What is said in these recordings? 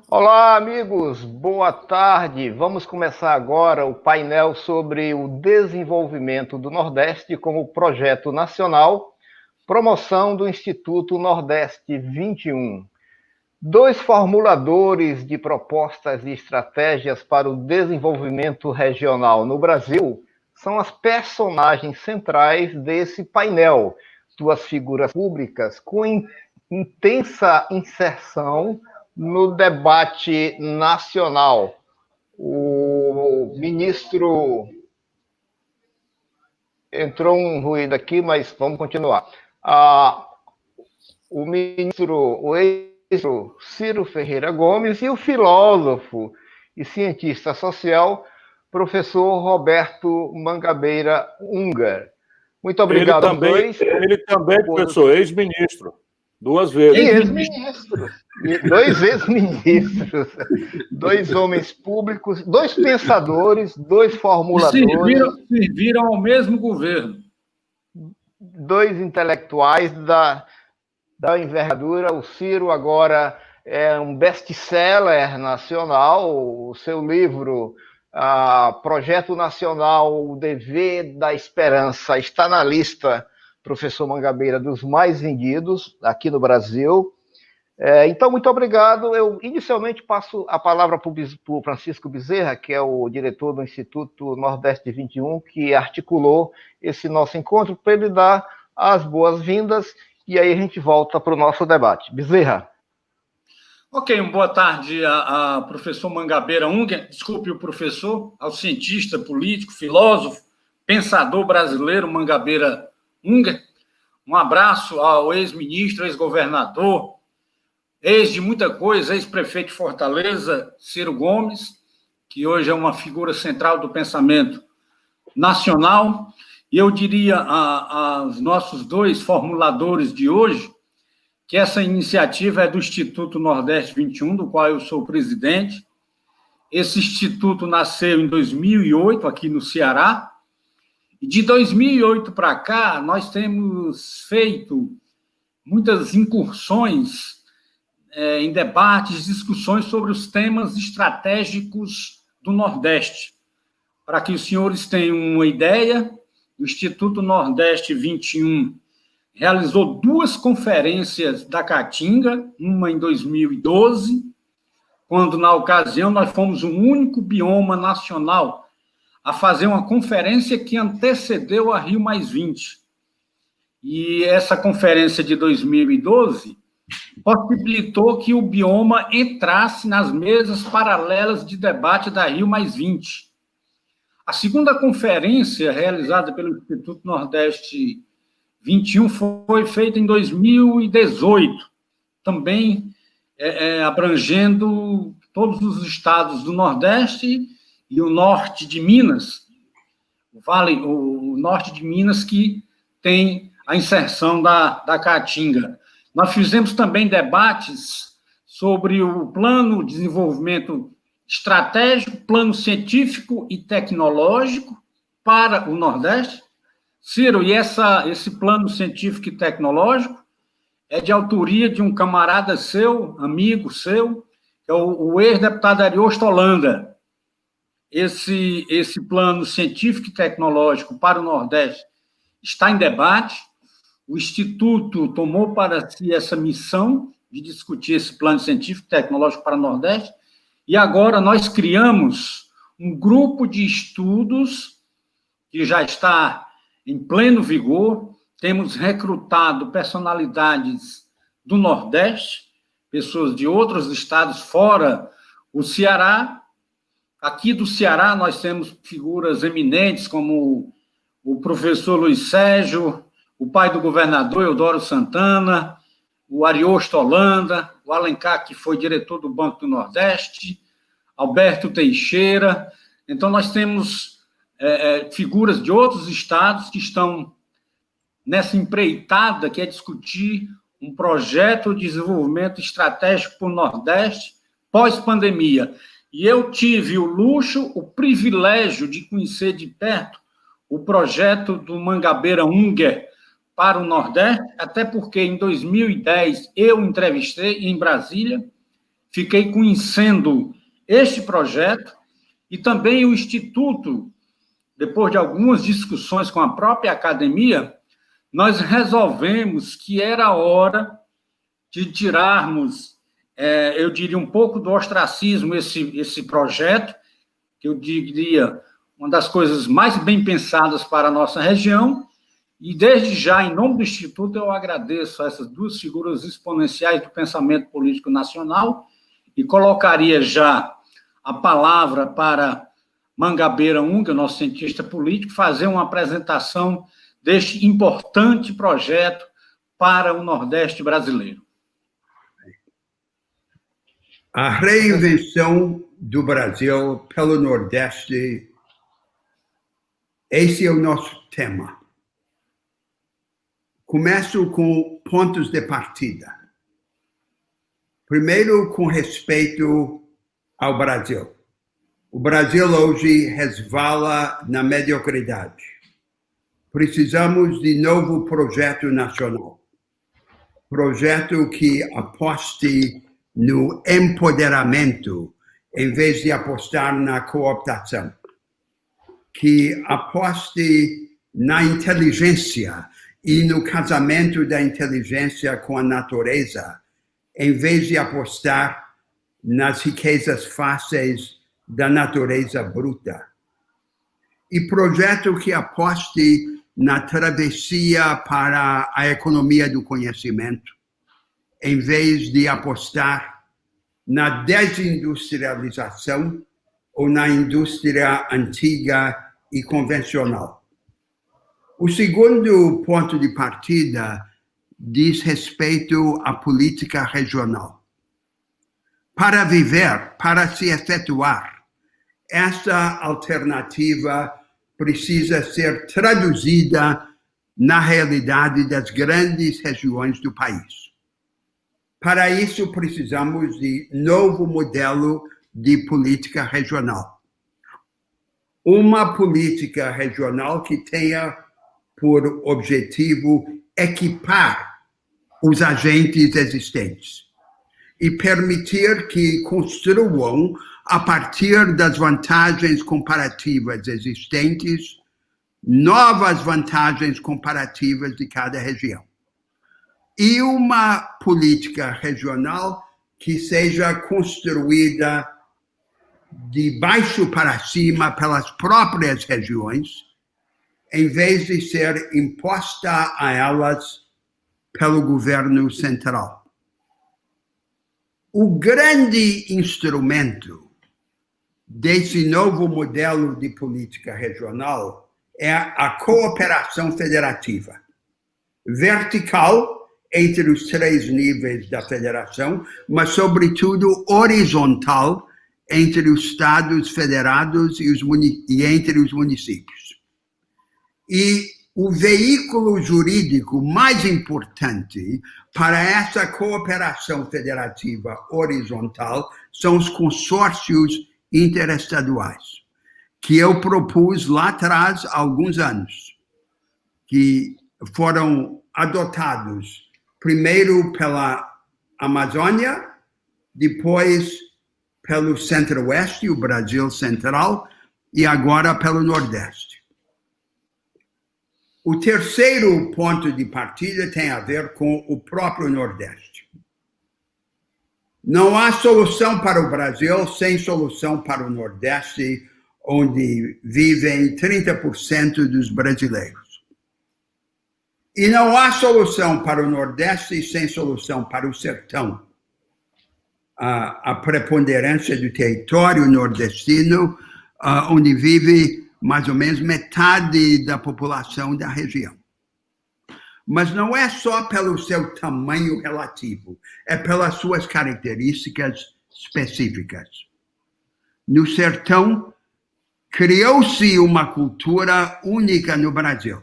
Olá, amigos, boa tarde. Vamos começar agora o painel sobre o desenvolvimento do Nordeste como projeto nacional, promoção do Instituto Nordeste 21. Dois formuladores de propostas e estratégias para o desenvolvimento regional no Brasil são as personagens centrais desse painel, duas figuras públicas com intensa inserção no debate nacional. O ministro... Entrou um ruído aqui, mas vamos continuar. O ex-ministro Ciro Ferreira Gomes e o filósofo e cientista social, professor Roberto Mangabeira Unger. Muito obrigado aos dois. Ele também, professor, ex-ministro. Duas vezes. Ex-ministro. Dois ex-ministros. Dois homens públicos, dois pensadores, dois formuladores. Serviram ao mesmo governo. Dois intelectuais da envergadura. O Ciro agora é um best-seller nacional. O seu livro, Projeto Nacional, O Dever da Esperança, está na lista, professor Mangabeira, dos mais vendidos aqui no Brasil. Então, muito obrigado. Eu inicialmente passo a palavra para o Francisco Bezerra, que é o diretor do Instituto Nordeste 21, que articulou esse nosso encontro, para ele dar as boas-vindas, e aí a gente volta para o nosso debate. Bezerra. Ok, uma boa tarde a professor Mangabeira Unger, desculpe o professor, ao cientista político, filósofo, pensador brasileiro Mangabeira Unger. Um abraço ao ex-ministro, ex-governador, ex de muita coisa, ex-prefeito de Fortaleza, Ciro Gomes, que hoje é uma figura central do pensamento nacional. E eu diria aos nossos dois formuladores de hoje que essa iniciativa é do Instituto Nordeste 21, do qual eu sou presidente. Esse instituto nasceu em 2008, aqui no Ceará, e de 2008 para cá, nós temos feito muitas incursões em debates, discussões sobre os temas estratégicos do Nordeste. Para que os senhores tenham uma ideia, o Instituto Nordeste 21 realizou duas conferências da Caatinga, uma em 2012, quando, na ocasião, nós fomos o único bioma nacional a fazer uma conferência que antecedeu a Rio+20. E essa conferência de 2012 possibilitou que o bioma entrasse nas mesas paralelas de debate da Rio+20. A segunda conferência, realizada pelo Instituto Nordeste 21, foi feita em 2018, também abrangendo todos os estados do Nordeste e o norte de Minas, o norte de Minas, que tem a inserção da Caatinga. Nós fizemos também debates sobre o plano de desenvolvimento estratégico, plano científico e tecnológico para o Nordeste. Ciro, e esse plano científico e tecnológico é de autoria de um camarada seu, amigo seu, que é o ex-deputado Ariosto Holanda. Esse plano científico e tecnológico para o Nordeste está em debate. O Instituto tomou para si essa missão de discutir esse plano científico e tecnológico para o Nordeste, e agora nós criamos um grupo de estudos que já está em pleno vigor. Temos recrutado personalidades do Nordeste, pessoas de outros estados fora o Ceará. Aqui do Ceará nós temos figuras eminentes como o professor Luiz Sérgio, o pai do governador Eudoro Santana, o Ariosto Holanda, o Alencar, que foi diretor do Banco do Nordeste, Alberto Teixeira. Então, nós temos figuras de outros estados que estão nessa empreitada, que é discutir um projeto de desenvolvimento estratégico para o Nordeste pós-pandemia. E eu tive o luxo, o privilégio de conhecer de perto o projeto do Mangabeira Unger para o Nordeste, até porque em 2010 eu entrevistei em Brasília, fiquei conhecendo este projeto e também o Instituto, depois de algumas discussões com a própria academia, nós resolvemos que era hora de tirarmos, eu diria, um pouco do ostracismo esse projeto, que eu diria uma das coisas mais bem pensadas para a nossa região, e desde já, em nome do Instituto, eu agradeço a essas duas figuras exponenciais do pensamento político nacional e colocaria já a palavra para Mangabeira Unger, nosso cientista político, fazer uma apresentação deste importante projeto para o Nordeste brasileiro. A reinvenção do Brasil pelo Nordeste, esse é o nosso tema. Começo com pontos de partida. Primeiro, com respeito ao Brasil. O Brasil hoje resvala na mediocridade. Precisamos de novo projeto nacional. Projeto que aposte no empoderamento, em vez de apostar na cooptação. Que aposte na inteligência e no casamento da inteligência com a natureza, em vez de apostar nas riquezas fáceis da natureza bruta. E projeto que aposte na travessia para a economia do conhecimento, em vez de apostar na desindustrialização ou na indústria antiga e convencional. O segundo ponto de partida diz respeito à política regional. Para viver, para se efetuar, essa alternativa precisa ser traduzida na realidade das grandes regiões do país. Para isso, precisamos de novo modelo de política regional. Uma política regional que tenha por objetivo equipar os agentes existentes e permitir que construam, a partir das vantagens comparativas existentes, novas vantagens comparativas de cada região. E uma política regional que seja construída de baixo para cima pelas próprias regiões, em vez de ser imposta a elas pelo governo central. O grande instrumento desse novo modelo de política regional é a cooperação federativa, vertical entre os 3 níveis da federação, mas, sobretudo, horizontal entre os estados federados e entre os municípios. E o veículo jurídico mais importante para essa cooperação federativa horizontal são os consórcios interestaduais, que eu propus lá atrás há alguns anos, que foram adotados primeiro pela Amazônia, depois pelo Centro-Oeste, o Brasil Central, e agora pelo Nordeste. O terceiro ponto de partida tem a ver com o próprio Nordeste. Não há solução para o Brasil sem solução para o Nordeste, onde vivem 30% dos brasileiros. E não há solução para o Nordeste sem solução para o sertão. A preponderância do território nordestino, onde vive mais ou menos metade da população da região. Mas não é só pelo seu tamanho relativo, é pelas suas características específicas. No sertão, criou-se uma cultura única no Brasil,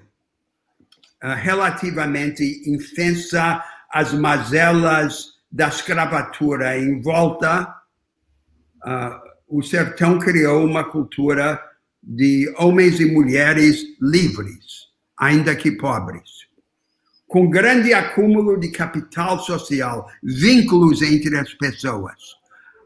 relativamente infensa às mazelas da escravatura em volta. O sertão criou uma cultura de homens e mulheres livres, ainda que pobres. com grande acúmulo de capital social, vínculos entre as pessoas,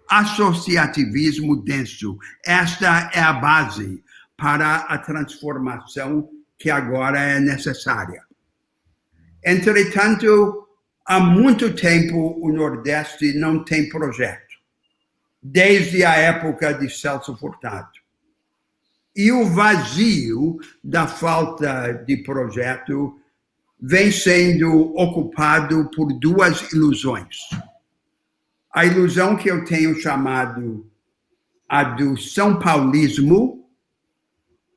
associativismo denso. Esta é a base para a transformação que agora é necessária. Entretanto, há muito tempo o Nordeste não tem projeto, desde a época de Celso Furtado. E o vazio da falta de projeto vem sendo ocupado por duas ilusões. A ilusão que eu tenho chamado a do São Paulismo,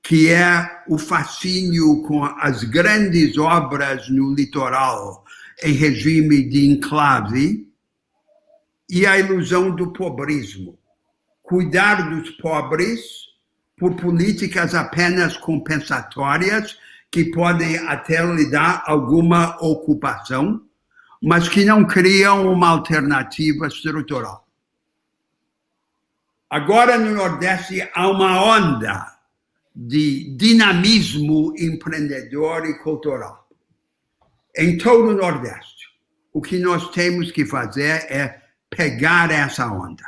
que é o fascínio com as grandes obras no litoral em regime de enclave, e a ilusão do pobrismo, cuidar dos pobres por políticas apenas compensatórias, que podem até lhe dar alguma ocupação, mas que não criam uma alternativa estrutural. Agora, no Nordeste, há uma onda de dinamismo empreendedor e cultural. Em todo o Nordeste, o que nós temos que fazer é pegar essa onda.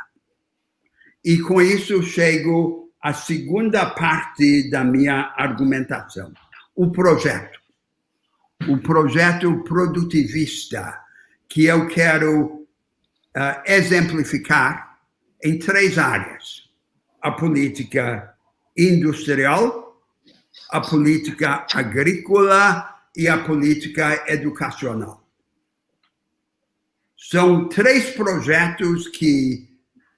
E com isso chego à segunda parte da minha argumentação. O projeto produtivista, que eu quero exemplificar em três áreas: a política industrial, a política agrícola e a política educacional. São três projetos que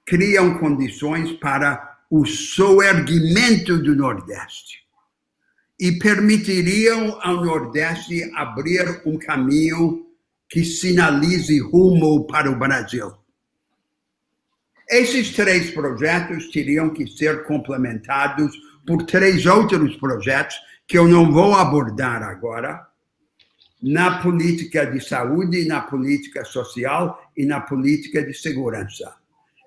criam condições para o soerguimento do Nordeste e permitiriam ao Nordeste abrir um caminho que sinalize rumo para o Brasil. Esses três projetos teriam que ser complementados por três outros projetos que eu não vou abordar agora, na política de saúde, na política social e na política de segurança,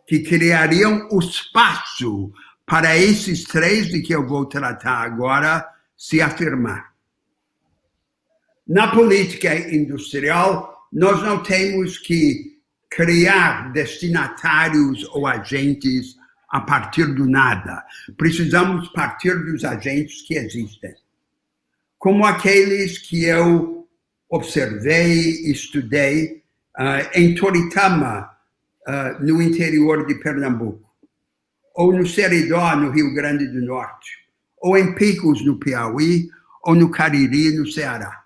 que criariam o espaço para esses três de que eu vou tratar agora se afirmar. Na política industrial, nós não temos que criar destinatários ou agentes a partir do nada. Precisamos partir dos agentes que existem, como aqueles que eu observei e estudei em Toritama, no interior de Pernambuco, ou no Seridó, no Rio Grande do Norte, ou em Picos, no Piauí, ou no Cariri, no Ceará.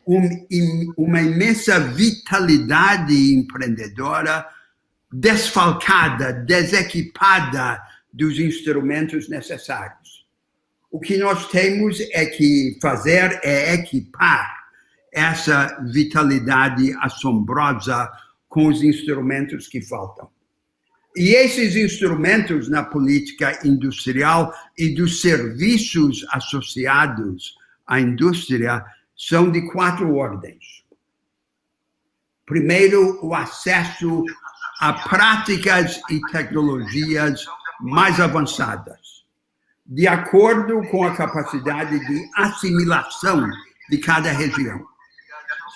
Uma imensa vitalidade empreendedora, desfalcada, desequipada dos instrumentos necessários. O que nós temos que fazer é equipar essa vitalidade assombrosa com os instrumentos que faltam. E esses instrumentos na política industrial e dos serviços associados à indústria são de 4 ordens. Primeiro, o acesso a práticas e tecnologias mais avançadas, de acordo com a capacidade de assimilação de cada região.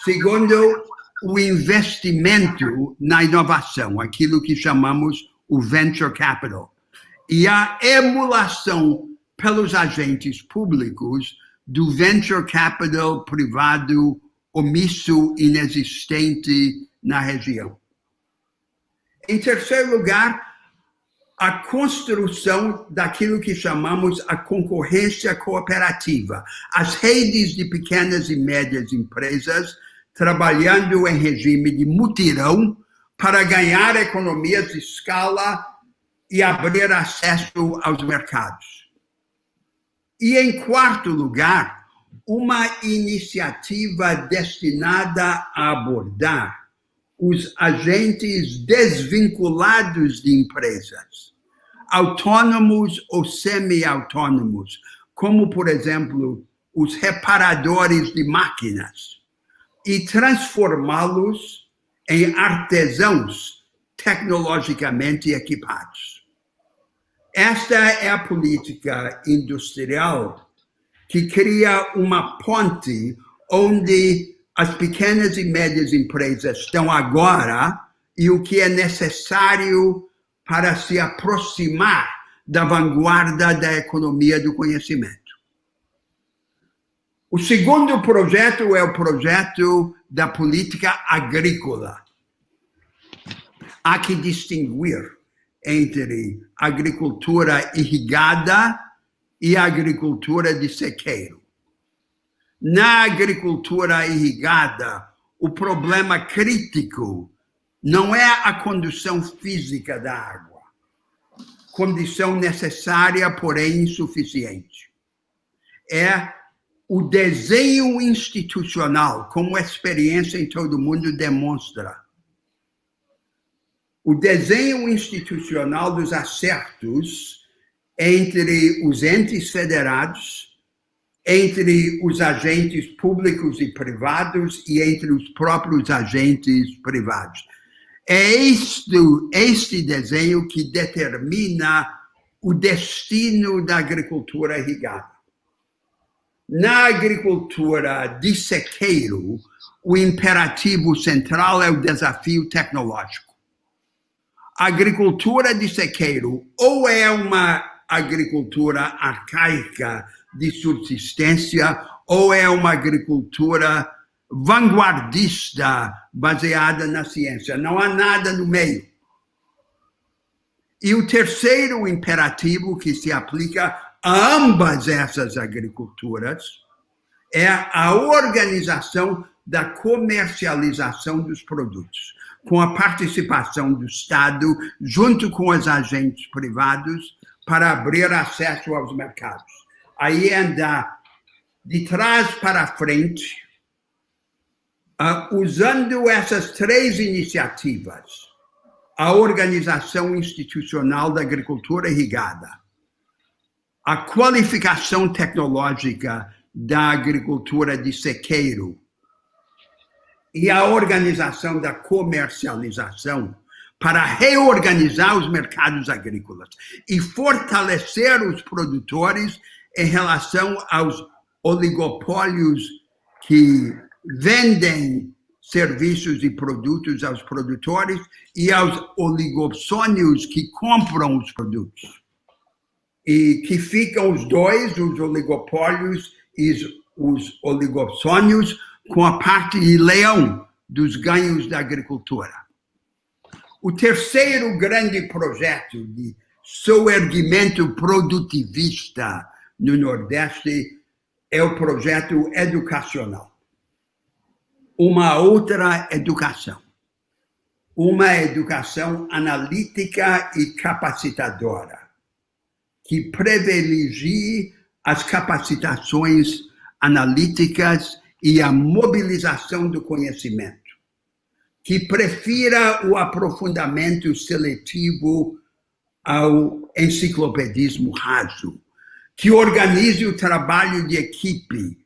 Segundo, o investimento na inovação, aquilo que chamamos o venture capital, e a emulação pelos agentes públicos do venture capital privado omisso, inexistente na região. Em terceiro lugar, a construção daquilo que chamamos a concorrência cooperativa, as redes de pequenas e médias empresas trabalhando em regime de mutirão para ganhar economias de escala e abrir acesso aos mercados. E, em quarto lugar, uma iniciativa destinada a abordar os agentes desvinculados de empresas, autônomos ou semi-autônomos, como, por exemplo, os reparadores de máquinas, e transformá-los em artesãos tecnologicamente equipados. Esta é a política industrial que cria uma ponte onde as pequenas e médias empresas estão agora e o que é necessário para se aproximar da vanguarda da economia do conhecimento. O segundo projeto é o projeto da política agrícola. Há que distinguir entre agricultura irrigada e agricultura de sequeiro. Na agricultura irrigada, o problema crítico não é a condução física da água, condição necessária, porém insuficiente. É o desenho institucional, como a experiência em todo o mundo demonstra. O desenho institucional dos acertos entre os entes federados, entre os agentes públicos e privados e entre os próprios agentes privados. É este desenho que determina o destino da agricultura irrigada. Na agricultura de sequeiro, o imperativo central é o desafio tecnológico. A agricultura de sequeiro ou é uma agricultura arcaica de subsistência ou é uma agricultura vanguardista baseada na ciência. Não há nada no meio. E o terceiro imperativo que se aplica a ambas essas agriculturas é a organização da comercialização dos produtos, com a participação do Estado junto com os agentes privados para abrir acesso aos mercados. Aí andar de trás para frente, usando essas três iniciativas, a organização institucional da agricultura irrigada, a qualificação tecnológica da agricultura de sequeiro e a organização da comercialização para reorganizar os mercados agrícolas e fortalecer os produtores em relação aos oligopólios que vendem serviços e produtos aos produtores e aos oligopsônios que compram os produtos. E que ficam os dois, os oligopólios e os oligopsônios, com a parte de leão dos ganhos da agricultura. O terceiro grande projeto de soerguimento produtivista no Nordeste é o projeto educacional. Uma outra educação. Uma educação analítica e capacitadora, que privilegie as capacitações analíticas e a mobilização do conhecimento, que prefira o aprofundamento seletivo ao enciclopedismo raso, que organize o trabalho de equipe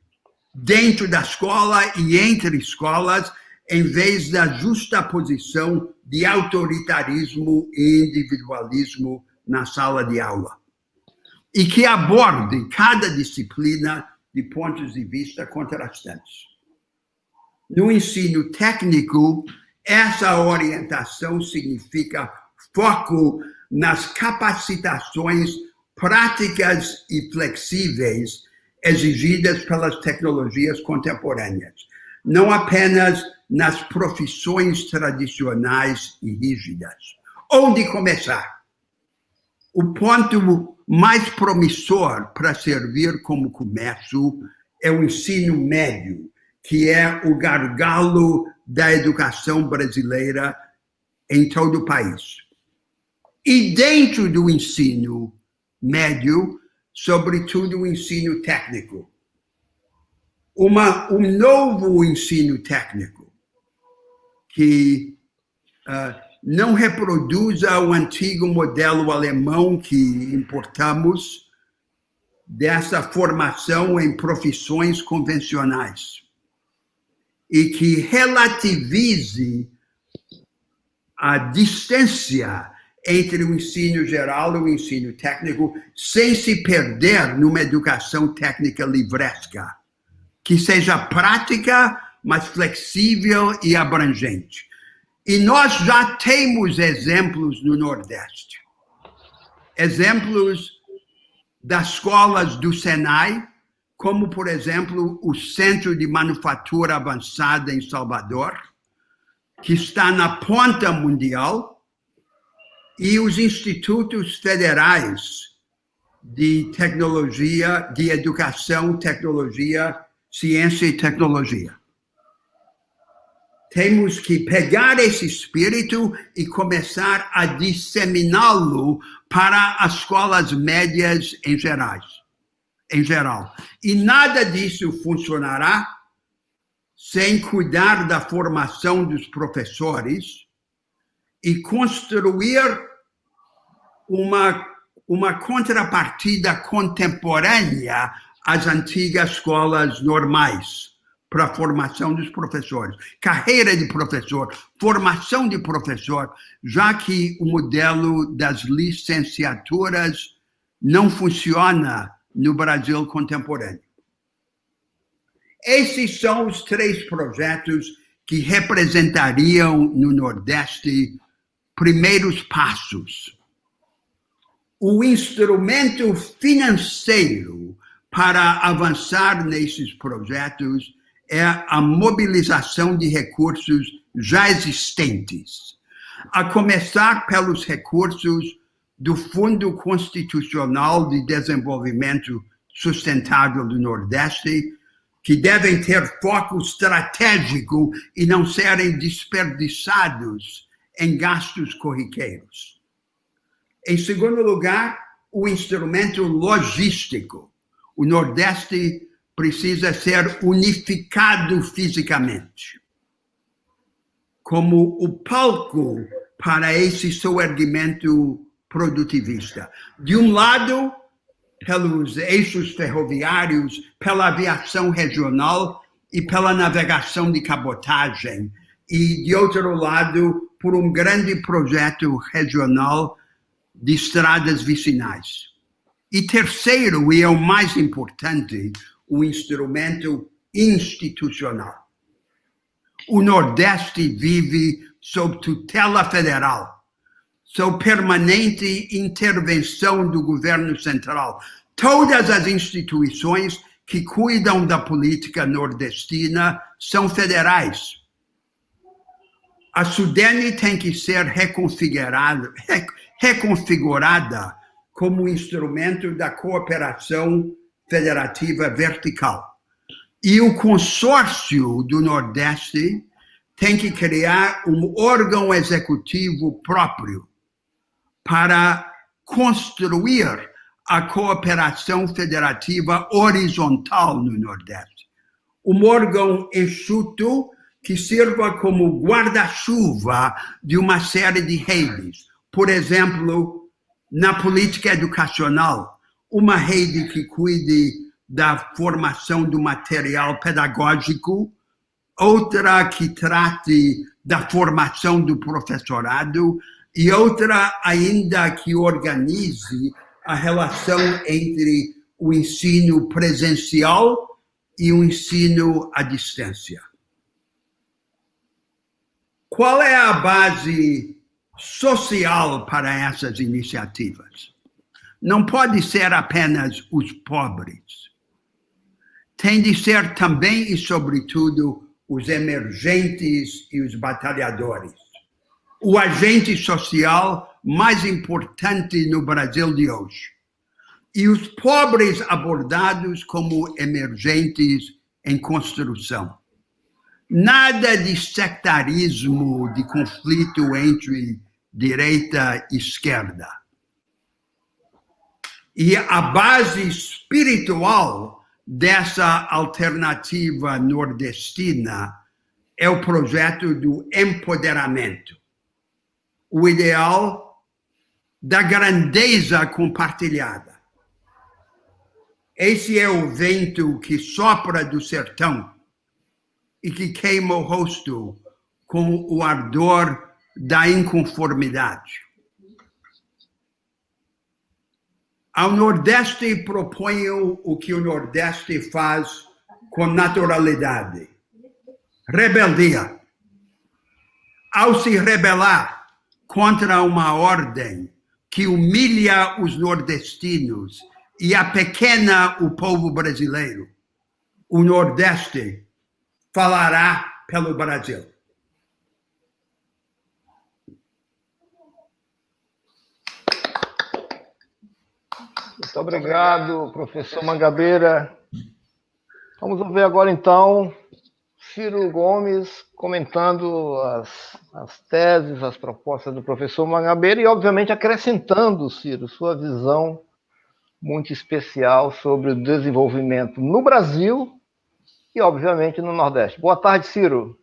dentro da escola e entre escolas, em vez da justaposição de autoritarismo e individualismo na sala de aula. E que aborde cada disciplina de pontos de vista contrastantes. No ensino técnico, essa orientação significa foco nas capacitações práticas e flexíveis exigidas pelas tecnologias contemporâneas, não apenas nas profissões tradicionais e rígidas. Onde começar? O ponto mais promissor para servir como começo é o ensino médio, que é o gargalo da educação brasileira em todo o país. E dentro do ensino médio, sobretudo o ensino técnico. Um novo ensino técnico que não reproduza o antigo modelo alemão que importamos dessa formação em profissões convencionais e que relativize a distância entre o ensino geral e o ensino técnico, sem se perder numa educação técnica livresca, que seja prática, mas flexível e abrangente. E nós já temos exemplos no Nordeste. Exemplos das escolas do Senai, como, por exemplo, o Centro de Manufatura Avançada em Salvador, que está na ponta mundial, e os institutos federais de tecnologia, de educação, tecnologia, ciência e tecnologia. Temos que pegar esse espírito e começar a disseminá-lo para as escolas médias em geral. E nada disso funcionará sem cuidar da formação dos professores e construir uma contrapartida contemporânea às antigas escolas normais para a formação dos professores. Carreira de professor, formação de professor, já que o modelo das licenciaturas não funciona no Brasil contemporâneo. Esses são os 3 projetos que representariam no Nordeste primeiros passos. O instrumento financeiro para avançar nesses projetos é a mobilização de recursos já existentes, a começar pelos recursos do Fundo Constitucional de Desenvolvimento Sustentável do Nordeste, que devem ter foco estratégico e não serem desperdiçados em gastos corriqueiros. Em segundo lugar, o instrumento logístico. O Nordeste precisa ser unificado fisicamente, como o palco para esse soerguimento produtivista. De um lado, pelos eixos ferroviários, pela aviação regional e pela navegação de cabotagem, e de outro lado, por um grande projeto regional de estradas vicinais. E terceiro, e é o mais importante, o instrumento institucional. O Nordeste vive sob tutela federal, sob permanente intervenção do governo central. Todas as instituições que cuidam da política nordestina são federais. A Sudene tem que ser reconfigurada como instrumento da cooperação federativa vertical. E o consórcio do Nordeste tem que criar um órgão executivo próprio para construir a cooperação federativa horizontal no Nordeste. Um órgão enxuto que sirva como guarda-chuva de uma série de redes. Por exemplo, na política educacional, uma rede que cuide da formação do material pedagógico, outra que trate da formação do professorado e outra ainda que organize a relação entre o ensino presencial e o ensino à distância. Qual é a base social para essas iniciativas? Não pode ser apenas os pobres. Tem de ser também e sobretudo os emergentes e os batalhadores. O agente social mais importante no Brasil de hoje. E os pobres abordados como emergentes em construção. Nada de sectarismo, de conflito entre direita e esquerda. E a base espiritual dessa alternativa nordestina é o projeto do empoderamento. O ideal da grandeza compartilhada. Esse é o vento que sopra do sertão e que queima o rosto com o ardor da inconformidade. Ao Nordeste proponho o que o Nordeste faz com naturalidade. rebeldia. Ao se rebelar contra uma ordem que humilha os nordestinos e apequena o povo brasileiro, o Nordeste falará pelo Brasil. Muito obrigado, professor Mangabeira. Vamos ouvir agora, então, Ciro Gomes comentando as teses, as propostas do professor Mangabeira e, obviamente, acrescentando, Ciro, sua visão muito especial sobre o desenvolvimento no Brasil e, obviamente, no Nordeste. Boa tarde, Ciro.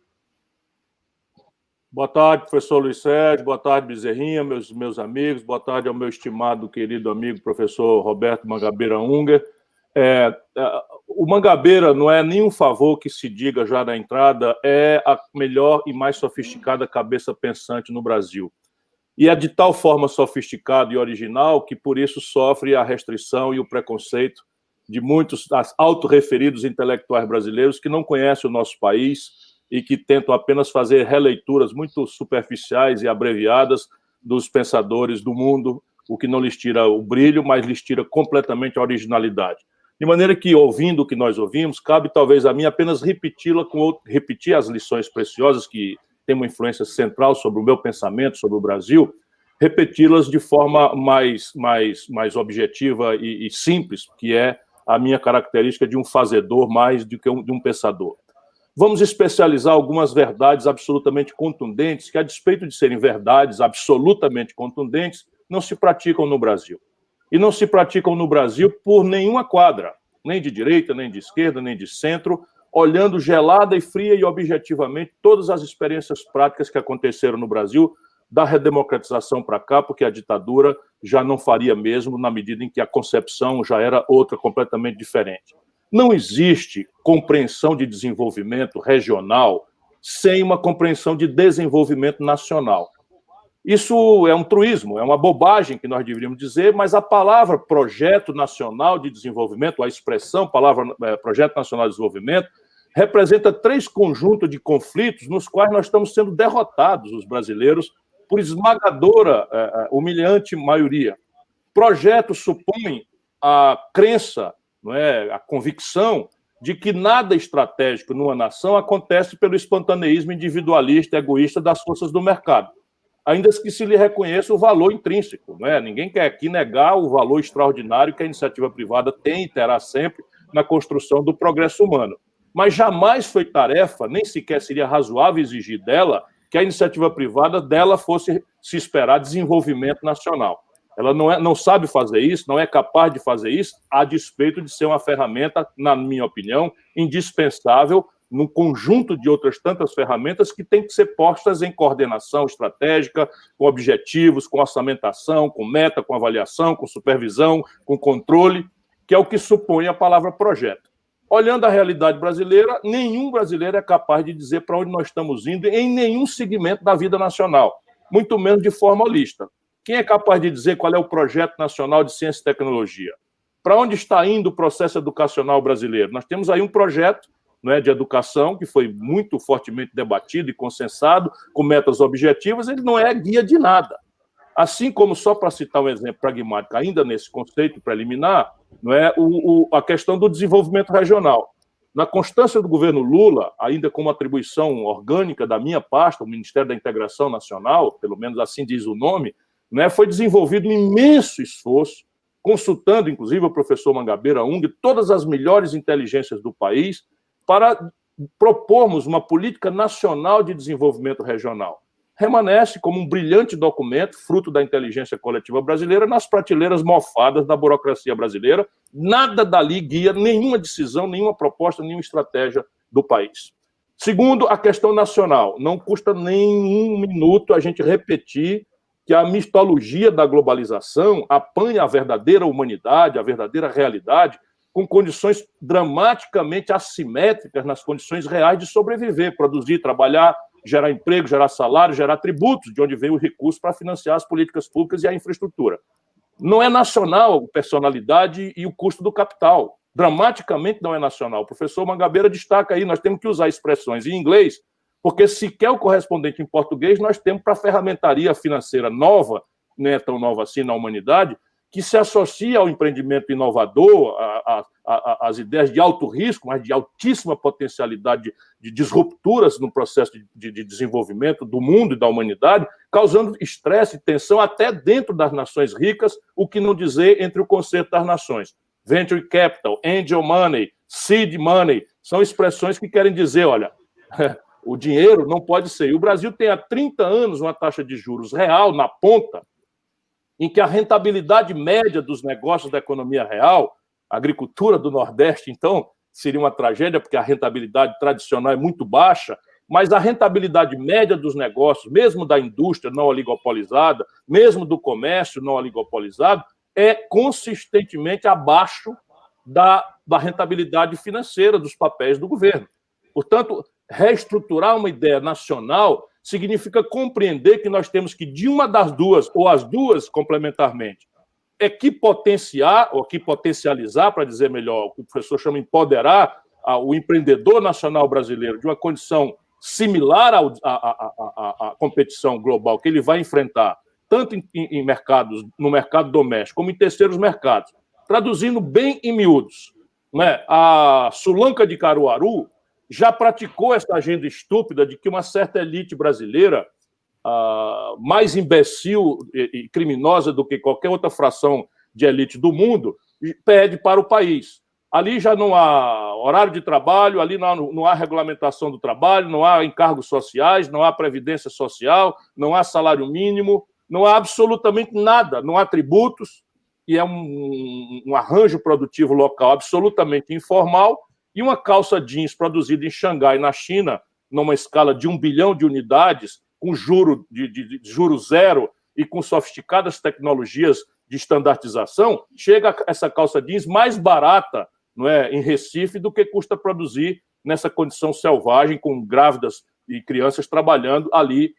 Boa tarde, professor Luiz Sérgio, boa tarde, Bezerrinha, meus amigos, boa tarde ao meu estimado, querido amigo, professor Roberto Mangabeira Unger. O Mangabeira, não é nenhum favor que se diga já na entrada, é a melhor e mais sofisticada cabeça pensante no Brasil. E é de tal forma sofisticado e original que por isso sofre a restrição e o preconceito de muitos autorreferidos intelectuais brasileiros que não conhecem o nosso país e que tentam apenas fazer releituras muito superficiais e abreviadas dos pensadores do mundo, o que não lhes tira o brilho, mas lhes tira completamente a originalidade. De maneira que, ouvindo o que nós ouvimos, cabe talvez a mim apenas repetir as lições preciosas que têm uma influência central sobre o meu pensamento, sobre o Brasil, repeti-las de forma mais objetiva e simples, que é a minha característica de um fazedor mais do que de um pensador. Vamos especializar algumas verdades absolutamente contundentes, que, a despeito de serem verdades absolutamente contundentes, não se praticam no Brasil. E não se praticam no Brasil por nenhuma quadra, nem de direita, nem de esquerda, nem de centro, olhando gelada e fria e objetivamente todas as experiências práticas que aconteceram no Brasil, da redemocratização para cá, porque a ditadura já não faria mesmo, na medida em que a concepção já era outra, completamente diferente. Não existe compreensão de desenvolvimento regional sem uma compreensão de desenvolvimento nacional. Isso é um truísmo, é uma bobagem que nós deveríamos dizer, mas a palavra Projeto Nacional de Desenvolvimento, a expressão palavra Projeto Nacional de Desenvolvimento, representa 3 conjuntos de conflitos nos quais nós estamos sendo derrotados, os brasileiros, por esmagadora, humilhante maioria. Projeto supõe a crença, não é, a convicção de que nada estratégico numa nação acontece pelo espontaneísmo individualista e egoísta das forças do mercado, ainda que se lhe reconheça o valor intrínseco. Não é? Ninguém quer aqui negar o valor extraordinário que a iniciativa privada tem e terá sempre na construção do progresso humano. Mas jamais foi tarefa, nem sequer seria razoável exigir dela, que a iniciativa privada dela fosse se esperar desenvolvimento nacional. Ela não sabe fazer isso, não é capaz de fazer isso, a despeito de ser uma ferramenta, na minha opinião, indispensável num conjunto de outras tantas ferramentas que têm que ser postas em coordenação estratégica, com objetivos, com orçamentação, com meta, com avaliação, com supervisão, com controle, que é o que supõe a palavra projeto. Olhando a realidade brasileira, nenhum brasileiro é capaz de dizer para onde nós estamos indo em nenhum segmento da vida nacional, muito menos de forma holista. Quem é capaz de dizer qual é o projeto nacional de ciência e tecnologia? Para onde está indo o processo educacional brasileiro? Nós temos aí um projeto, não é, de educação que foi muito fortemente debatido e consensado, com metas objetivas, ele não é guia de nada. Assim como, só para citar um exemplo pragmático, ainda nesse conceito preliminar, não é, a questão do desenvolvimento regional. Na constância do governo Lula, ainda como atribuição orgânica da minha pasta, o Ministério da Integração Nacional, pelo menos assim diz o nome, né, foi desenvolvido um imenso esforço, consultando, inclusive, o professor Mangabeira Unger, todas as melhores inteligências do país, para propormos uma política nacional de desenvolvimento regional. Remanesce como um brilhante documento, fruto da inteligência coletiva brasileira, nas prateleiras mofadas da burocracia brasileira. Nada dali guia nenhuma decisão, nenhuma proposta, nenhuma estratégia do país. Segundo, a questão nacional. Não custa nem um minuto a gente repetir que a mitologia da globalização apanha a verdadeira humanidade, a verdadeira realidade, com condições dramaticamente assimétricas nas condições reais de sobreviver, produzir, trabalhar, gerar emprego, gerar salário, gerar tributos, de onde vem o recurso para financiar as políticas públicas e a infraestrutura. Não é nacional a personalidade e o custo do capital. Dramaticamente não é nacional. O professor Mangabeira destaca aí, nós temos que usar expressões em inglês, porque sequer o correspondente em português nós temos para a ferramentaria financeira nova, não é tão nova assim na humanidade, que se associa ao empreendimento inovador, às ideias de alto risco, mas de altíssima potencialidade de disrupturas no processo de desenvolvimento do mundo e da humanidade, causando estresse e tensão até dentro das nações ricas, o que não dizer entre o conceito das nações. Venture capital, angel money, seed money, são expressões que querem dizer, olha, o dinheiro não pode ser. E o Brasil tem há 30 anos uma taxa de juros real na ponta, em que a rentabilidade média dos negócios da economia real, a agricultura do Nordeste, então, seria uma tragédia, porque a rentabilidade tradicional é muito baixa, mas a rentabilidade média dos negócios, mesmo da indústria não oligopolizada, mesmo do comércio não oligopolizado, é consistentemente abaixo da rentabilidade financeira dos papéis do governo. Portanto, reestruturar uma ideia nacional significa compreender que nós temos que, de uma das duas, ou as duas complementarmente, equipotenciar, ou equipotencializar, para dizer melhor, o que o professor chama de empoderar o empreendedor nacional brasileiro de uma condição similar à competição global que ele vai enfrentar, tanto em mercados, no mercado doméstico, como em terceiros mercados. Traduzindo bem em miúdos, né? A Sulanca de Caruaru já praticou essa agenda estúpida de que uma certa elite brasileira, mais imbecil e criminosa do que qualquer outra fração de elite do mundo, pede para o país. Ali já não há horário de trabalho, ali não há regulamentação do trabalho, não há encargos sociais, não há previdência social, não há salário mínimo, não há absolutamente nada, não há tributos, e é um arranjo produtivo local absolutamente informal, e uma calça jeans produzida em Xangai, na China, numa escala de 1 bilhão de unidades, com juro zero e com sofisticadas tecnologias de estandartização, chega essa calça jeans mais barata, não é, em Recife do que custa produzir nessa condição selvagem, com grávidas e crianças trabalhando ali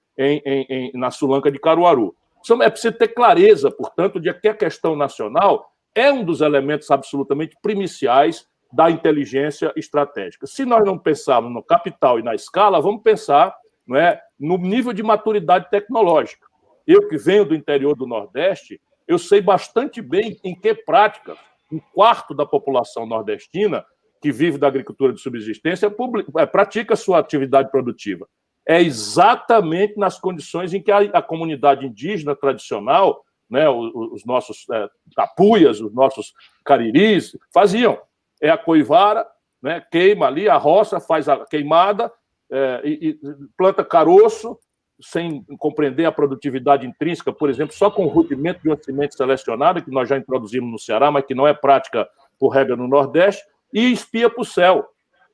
na Sulanca de Caruaru. É preciso ter clareza, portanto, de que a questão nacional é um dos elementos absolutamente primiciais da inteligência estratégica. Se nós não pensarmos no capital e na escala, vamos pensar, não é, no nível de maturidade tecnológica. Eu, que venho do interior do Nordeste, eu sei bastante bem em que práticas um quarto da população nordestina que vive da agricultura de subsistência pratica sua atividade produtiva. É exatamente nas condições em que a comunidade indígena tradicional, né, os nossos tapuias, os nossos cariris, faziam. É a coivara, né, queima ali, a roça faz a queimada e planta caroço, sem compreender a produtividade intrínseca, por exemplo, só com o rudimento de uma semente selecionada, que nós já introduzimos no Ceará, mas que não é prática por regra no Nordeste, e espia para o céu,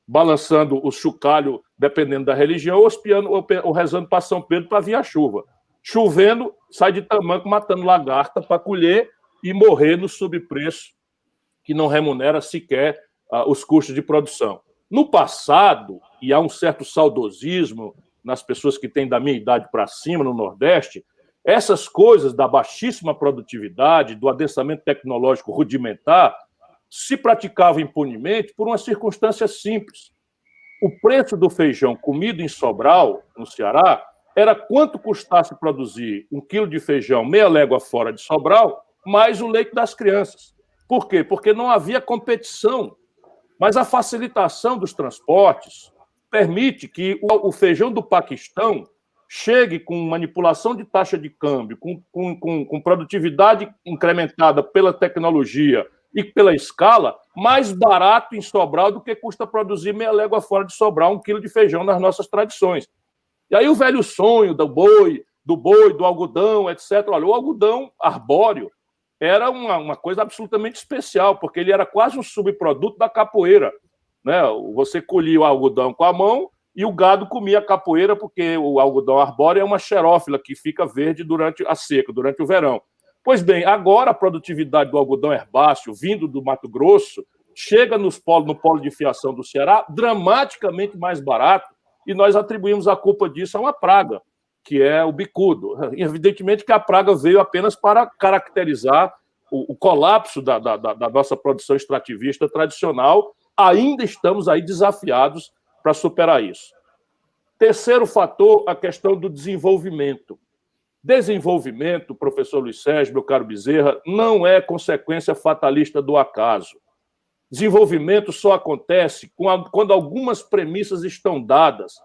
balançando o chocalho, dependendo da religião, ou rezando para São Pedro para vir a chuva. Chovendo, sai de tamanco matando lagarta para colher e morrer no subpreço, que não remunera sequer os custos de produção. No passado, e há um certo saudosismo nas pessoas que têm da minha idade para cima no Nordeste, essas coisas da baixíssima produtividade, do adensamento tecnológico rudimentar, se praticavam impunemente por uma circunstância simples. O preço do feijão comido em Sobral, no Ceará, era quanto custasse produzir 1 quilo de feijão meia légua fora de Sobral, mais o leite das crianças. Por quê? Porque não havia competição. Mas a facilitação dos transportes permite que o feijão do Paquistão chegue com manipulação de taxa de câmbio, com produtividade incrementada pela tecnologia e pela escala, mais barato em Sobral do que custa produzir meia légua fora de Sobral 1 quilo de feijão nas nossas tradições. E aí o velho sonho do boi, do algodão, etc. Olha, o algodão arbóreo era uma coisa absolutamente especial, porque ele era quase um subproduto da capoeira, né? Você colhia o algodão com a mão e o gado comia a capoeira, porque o algodão arbóreo é uma xerófila que fica verde durante a seca, durante o verão. Pois bem, agora a produtividade do algodão herbáceo, vindo do Mato Grosso, chega no polo de fiação do Ceará dramaticamente mais barato, e nós atribuímos a culpa disso a uma praga, que é o bicudo. Evidentemente que a praga veio apenas para caracterizar o colapso da nossa produção extrativista tradicional, ainda estamos aí desafiados para superar isso. Terceiro fator, a questão do desenvolvimento. Desenvolvimento, professor Luiz Sérgio, meu caro Bezerra, não é consequência fatalista do acaso. Desenvolvimento só acontece quando algumas premissas estão dadas.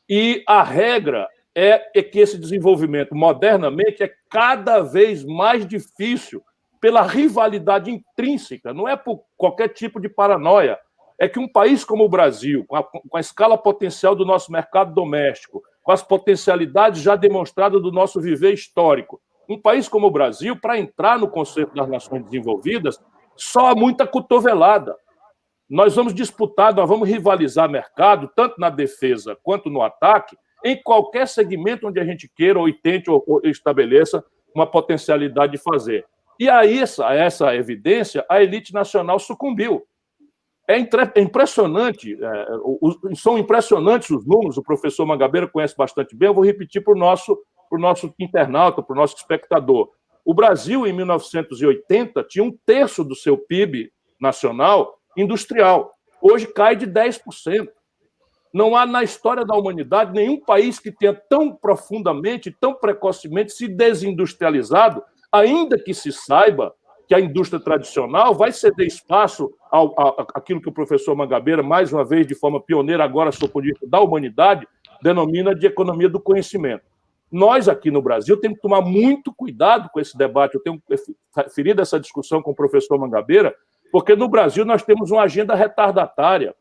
E a regra é que esse desenvolvimento, modernamente, é cada vez mais difícil pela rivalidade intrínseca, não é por qualquer tipo de paranoia. É que um país como o Brasil, com a escala potencial do nosso mercado doméstico, com as potencialidades já demonstradas do nosso viver histórico, um país como o Brasil, para entrar no conceito das nações desenvolvidas, só há muita cotovelada. Nós vamos disputar, nós vamos rivalizar mercado, tanto na defesa quanto no ataque, em qualquer segmento onde a gente queira ou tente ou estabeleça uma potencialidade de fazer. E aí, essa evidência, a elite nacional sucumbiu. É impressionante, são impressionantes os números, o professor Mangabeira conhece bastante bem, eu vou repetir para o nosso internauta, para o nosso espectador. O Brasil, em 1980, tinha 1/3 do seu PIB nacional industrial. Hoje cai de 10%. Não há na história da humanidade nenhum país que tenha tão profundamente, tão precocemente se desindustrializado, ainda que se saiba que a indústria tradicional vai ceder espaço àquilo que o professor Mangabeira, mais uma vez, de forma pioneira, agora sob o ponto de vista da humanidade, denomina de economia do conhecimento. Nós, aqui no Brasil, temos que tomar muito cuidado com esse debate. Eu tenho referido essa discussão com o professor Mangabeira, porque no Brasil nós temos uma agenda retardatária,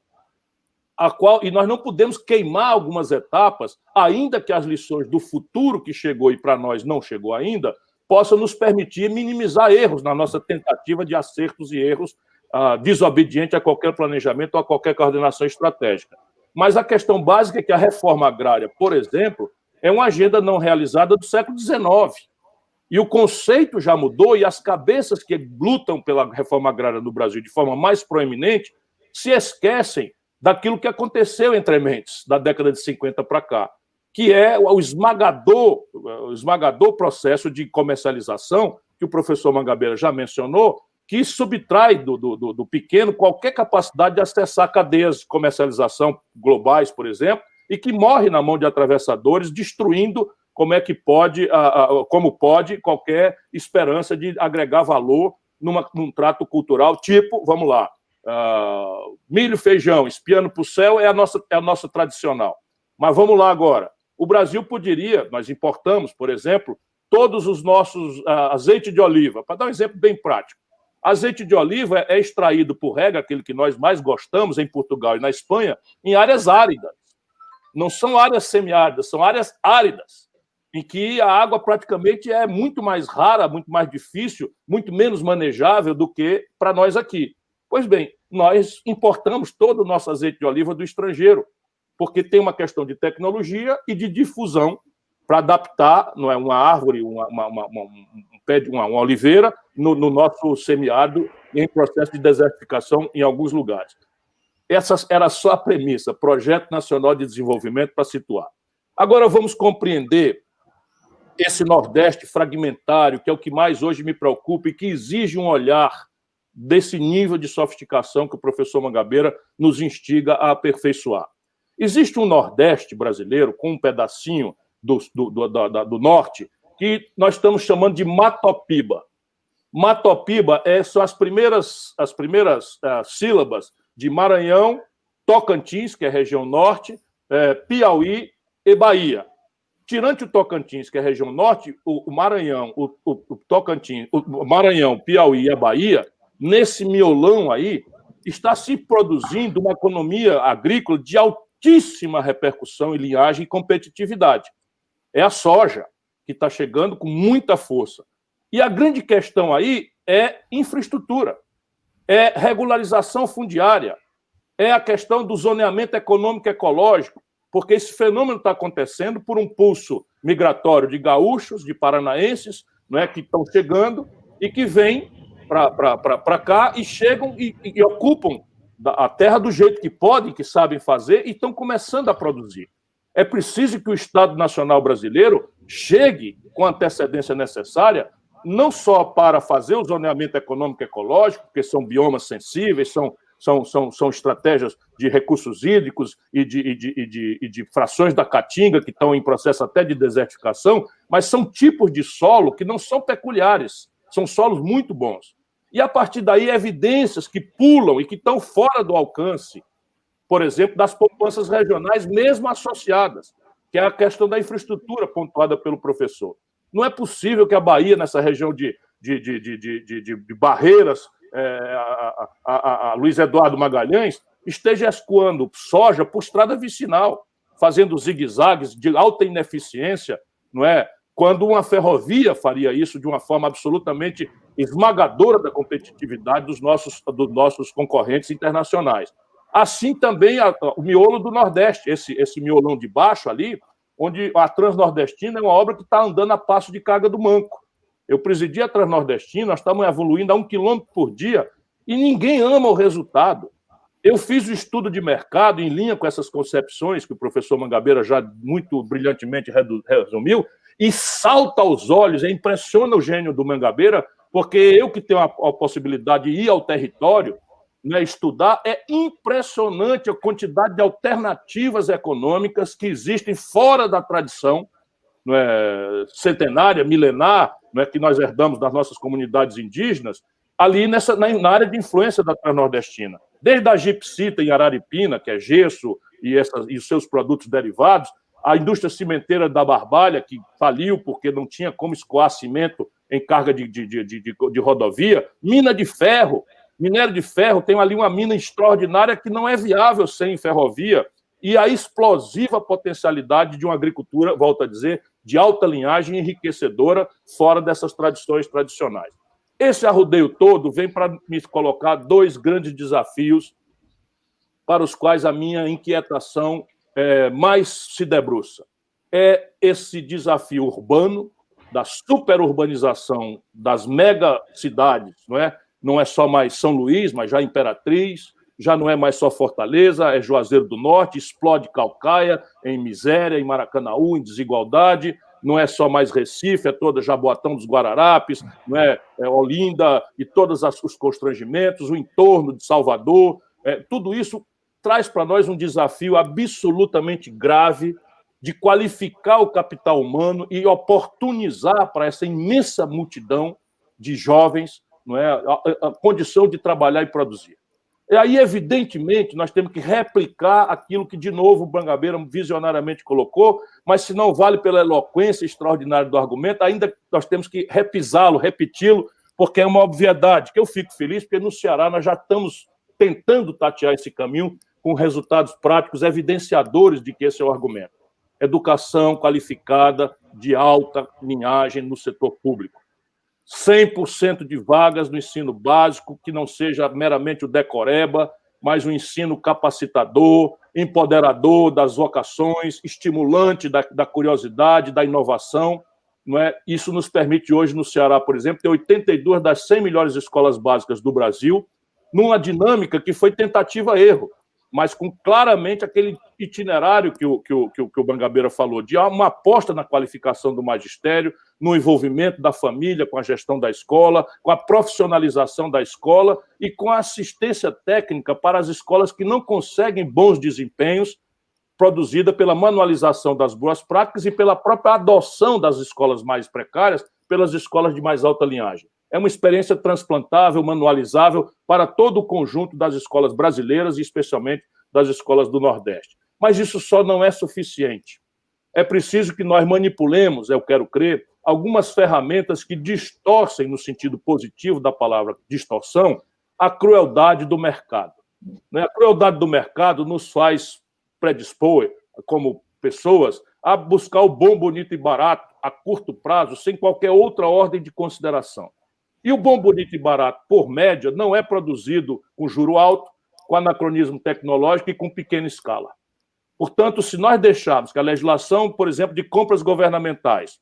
e nós não podemos queimar algumas etapas, ainda que as lições do futuro que chegou e para nós não chegou ainda, possam nos permitir minimizar erros na nossa tentativa de acertos e erros desobediente a qualquer planejamento ou a qualquer coordenação estratégica. Mas a questão básica é que a reforma agrária, por exemplo, é uma agenda não realizada do século XIX. E o conceito já mudou e as cabeças que lutam pela reforma agrária no Brasil de forma mais proeminente se esquecem daquilo que aconteceu entre mentes da década de 50 para cá, que é o esmagador processo de comercialização que o professor Mangabeira já mencionou, que subtrai do pequeno qualquer capacidade de acessar cadeias de comercialização globais, por exemplo, e que morre na mão de atravessadores, destruindo como pode qualquer esperança de agregar valor num trato cultural, tipo, vamos lá, milho, feijão, espiando para o céu é a nossa tradicional. Mas vamos lá agora. O Brasil poderia, nós importamos, por exemplo, todos os nossos azeite de oliva, para dar um exemplo bem prático. Azeite de oliva é extraído, por regra, aquele que nós mais gostamos em Portugal e na Espanha, em áreas áridas. Não são áreas semiáridas, são áreas áridas, em que a água praticamente é muito mais rara, muito mais difícil, muito menos manejável do que para nós aqui. Pois bem, nós importamos todo o nosso azeite de oliva do estrangeiro, porque tem uma questão de tecnologia e de difusão para adaptar, não é, uma árvore, uma oliveira no nosso semiárido em processo de desertificação em alguns lugares. Essa era só a premissa, Projeto Nacional de Desenvolvimento, para situar. Agora vamos compreender esse Nordeste fragmentário, que é o que mais hoje me preocupa e que exige um olhar desse nível de sofisticação que o professor Mangabeira nos instiga a aperfeiçoar. Existe um Nordeste brasileiro, com um pedacinho do Norte, que nós estamos chamando de Matopiba. Matopiba são as primeiras sílabas de Maranhão, Tocantins, que é a região norte, Piauí e Bahia. Tirante o Tocantins, que é a região norte, o Maranhão, o Tocantins, o Maranhão, Piauí e a Bahia, nesse miolão aí, está se produzindo uma economia agrícola de altíssima repercussão em linhagem e competitividade. É a soja, que está chegando com muita força. E a grande questão aí é infraestrutura, é regularização fundiária, é a questão do zoneamento econômico e ecológico, porque esse fenômeno está acontecendo por um pulso migratório de gaúchos, de paranaenses, não é, que estão chegando e que vêm para cá e chegam e ocupam a terra do jeito que podem, que sabem fazer e estão começando a produzir. É preciso que o Estado Nacional Brasileiro chegue com a antecedência necessária não só para fazer o zoneamento econômico ecológico, porque são biomas sensíveis, são estratégias de recursos hídricos e de frações da caatinga que estão em processo até de desertificação, mas são tipos de solo que não são peculiares, são solos muito bons. E, a partir daí, evidências que pulam e que estão fora do alcance, por exemplo, das poupanças regionais, mesmo associadas, que é a questão da infraestrutura pontuada pelo professor. Não é possível que a Bahia, nessa região de Barreiras, a Luiz Eduardo Magalhães, esteja escoando soja por estrada vicinal, fazendo zigue-zagues de alta ineficiência, não é? Quando uma ferrovia faria isso de uma forma absolutamente esmagadora da competitividade dos nossos concorrentes internacionais. Assim também o miolo do Nordeste, esse miolão de baixo ali, onde a Transnordestina é uma obra que está andando a passo de carga do manco. Eu presidi a Transnordestina, nós estamos evoluindo a 1 quilômetro por dia e ninguém ama o resultado. Eu fiz o estudo de mercado em linha com essas concepções que o professor Mangabeira já muito brilhantemente resumiu e salta aos olhos, impressiona o gênio do Mangabeira, porque eu que tenho a possibilidade de ir ao território, né, estudar, é impressionante a quantidade de alternativas econômicas que existem fora da tradição, não é, centenária, milenar, não é, que nós herdamos das nossas comunidades indígenas, ali na área de influência da Transnordestina. Desde a gipsita em Araripina, que é gesso e os seus produtos derivados, a indústria cimenteira da Barbalha, que faliu porque não tinha como escoar cimento em carga de rodovia, mina de ferro, minério de ferro, tem ali uma mina extraordinária que não é viável sem ferrovia, e a explosiva potencialidade de uma agricultura, volto a dizer, de alta linhagem enriquecedora fora dessas tradições tradicionais. Esse arrodeio todo vem para me colocar 2 grandes desafios para os quais a minha inquietação mais se debruça. É esse desafio urbano, da superurbanização das megacidades, não é? Não é só mais São Luís, mas já Imperatriz, já não é mais só Fortaleza, é Juazeiro do Norte, explode Calcaia, em miséria, em Maracanaú, em desigualdade, não é só mais Recife, é toda Jaboatão dos Guararapes, não é Olinda e todos os constrangimentos, o entorno de Salvador, tudo isso traz para nós um desafio absolutamente grave de qualificar o capital humano e oportunizar para essa imensa multidão de jovens, não é, a condição de trabalhar e produzir. E aí, evidentemente, nós temos que replicar aquilo que, de novo, o Mangabeira visionariamente colocou, mas se não vale pela eloquência extraordinária do argumento, ainda nós temos que repisá-lo, repeti-lo, porque é uma obviedade, que eu fico feliz, porque no Ceará nós já estamos tentando tatear esse caminho com resultados práticos evidenciadores de que esse é o argumento. Educação qualificada de alta linhagem no setor público. 100% de vagas no ensino básico, que não seja meramente o decoreba, mas o ensino capacitador, empoderador das vocações, estimulante da curiosidade, da inovação. Não é? Isso nos permite hoje, no Ceará, por exemplo, ter 82 das 100 melhores escolas básicas do Brasil, numa dinâmica que foi tentativa-erro, mas com claramente aquele itinerário que o Mangabeira falou, de uma aposta na qualificação do magistério, no envolvimento da família com a gestão da escola, com a profissionalização da escola e com a assistência técnica para as escolas que não conseguem bons desempenhos, produzida pela manualização das boas práticas e pela própria adoção das escolas mais precárias pelas escolas de mais alta linhagem. É uma experiência transplantável, manualizável para todo o conjunto das escolas brasileiras e especialmente das escolas do Nordeste. Mas isso só não é suficiente. É preciso que nós manipulemos, eu quero crer, algumas ferramentas que distorcem, no sentido positivo da palavra distorção, a crueldade do mercado. A crueldade do mercado nos faz predispor, como pessoas, a buscar o bom, bonito e barato a curto prazo, sem qualquer outra ordem de consideração. E o bom, bonito e barato, por média, não é produzido com juro alto, com anacronismo tecnológico e com pequena escala. Portanto, se nós deixarmos que a legislação, por exemplo, de compras governamentais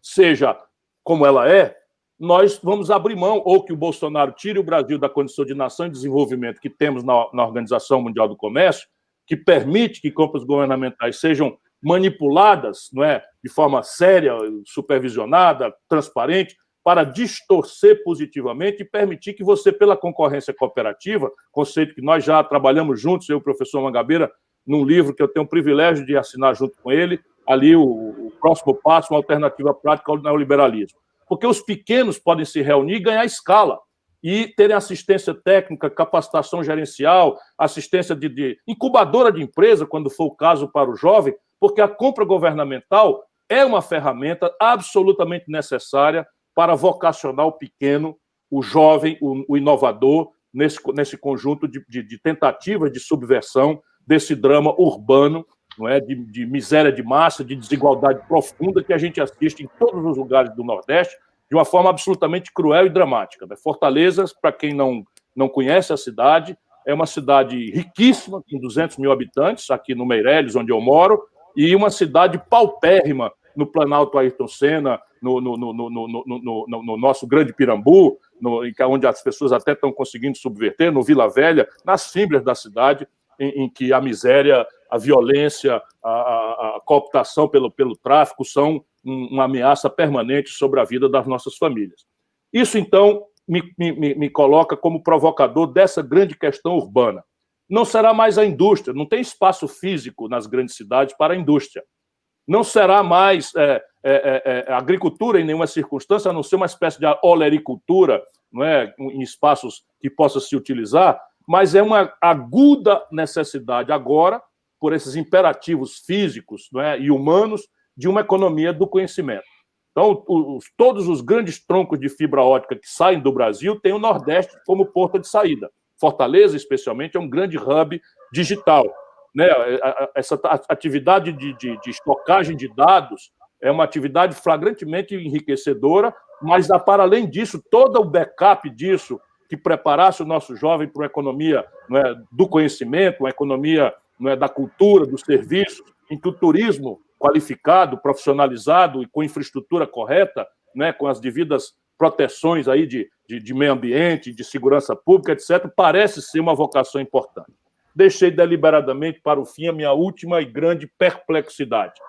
seja como ela é, nós vamos abrir mão, ou que o Bolsonaro tire o Brasil da condição de nação em desenvolvimento que temos na Organização Mundial do Comércio, que permite que compras governamentais sejam manipuladas, não é, de forma séria, supervisionada, transparente, para distorcer positivamente e permitir que você, pela concorrência cooperativa, conceito que nós já trabalhamos juntos, eu e o professor Mangabeira, num livro que eu tenho o privilégio de assinar junto com ele, ali o próximo passo, uma alternativa prática ao neoliberalismo. Porque os pequenos podem se reunir e ganhar escala, e terem assistência técnica, capacitação gerencial, assistência de incubadora de empresa, quando for o caso para o jovem, porque a compra governamental é uma ferramenta absolutamente necessária para vocacionar o pequeno, o jovem, o inovador, nesse conjunto de tentativas de subversão desse drama urbano, não é, de miséria de massa, de desigualdade profunda que a gente assiste em todos os lugares do Nordeste, de uma forma absolutamente cruel e dramática. Fortaleza, para quem não conhece a cidade, é uma cidade riquíssima, com 200 mil habitantes, aqui no Meireles, onde eu moro, e uma cidade paupérrima no Planalto Ayrton Senna, no nosso Grande Pirambu, onde as pessoas até estão conseguindo subverter, no Vila Velha, nas fibras da cidade, em que a miséria, a violência, a cooptação pelo tráfico são uma ameaça permanente sobre a vida das nossas famílias. Isso, então, me coloca como provocador dessa grande questão urbana. Não será mais a indústria, não tem espaço físico nas grandes cidades para a indústria. Não será mais agricultura em nenhuma circunstância, a não ser uma espécie de olericultura, não é, em espaços que possa se utilizar, mas é uma aguda necessidade agora, por esses imperativos físicos, não é, e humanos, de uma economia do conhecimento. Então, todos os grandes troncos de fibra ótica que saem do Brasil têm o Nordeste como porta de saída. Fortaleza, especialmente, é um grande hub digital. Né? Essa atividade de estocagem de dados é uma atividade flagrantemente enriquecedora, mas, para além disso, todo o backup disso, que preparasse o nosso jovem para uma economia, não é, do conhecimento, uma economia, não é, da cultura, dos serviços, em que o turismo qualificado, profissionalizado e com infraestrutura correta, né, com as devidas proteções aí de meio ambiente, de segurança pública, etc., parece ser uma vocação importante. Deixei deliberadamente para o fim a minha última e grande perplexidade,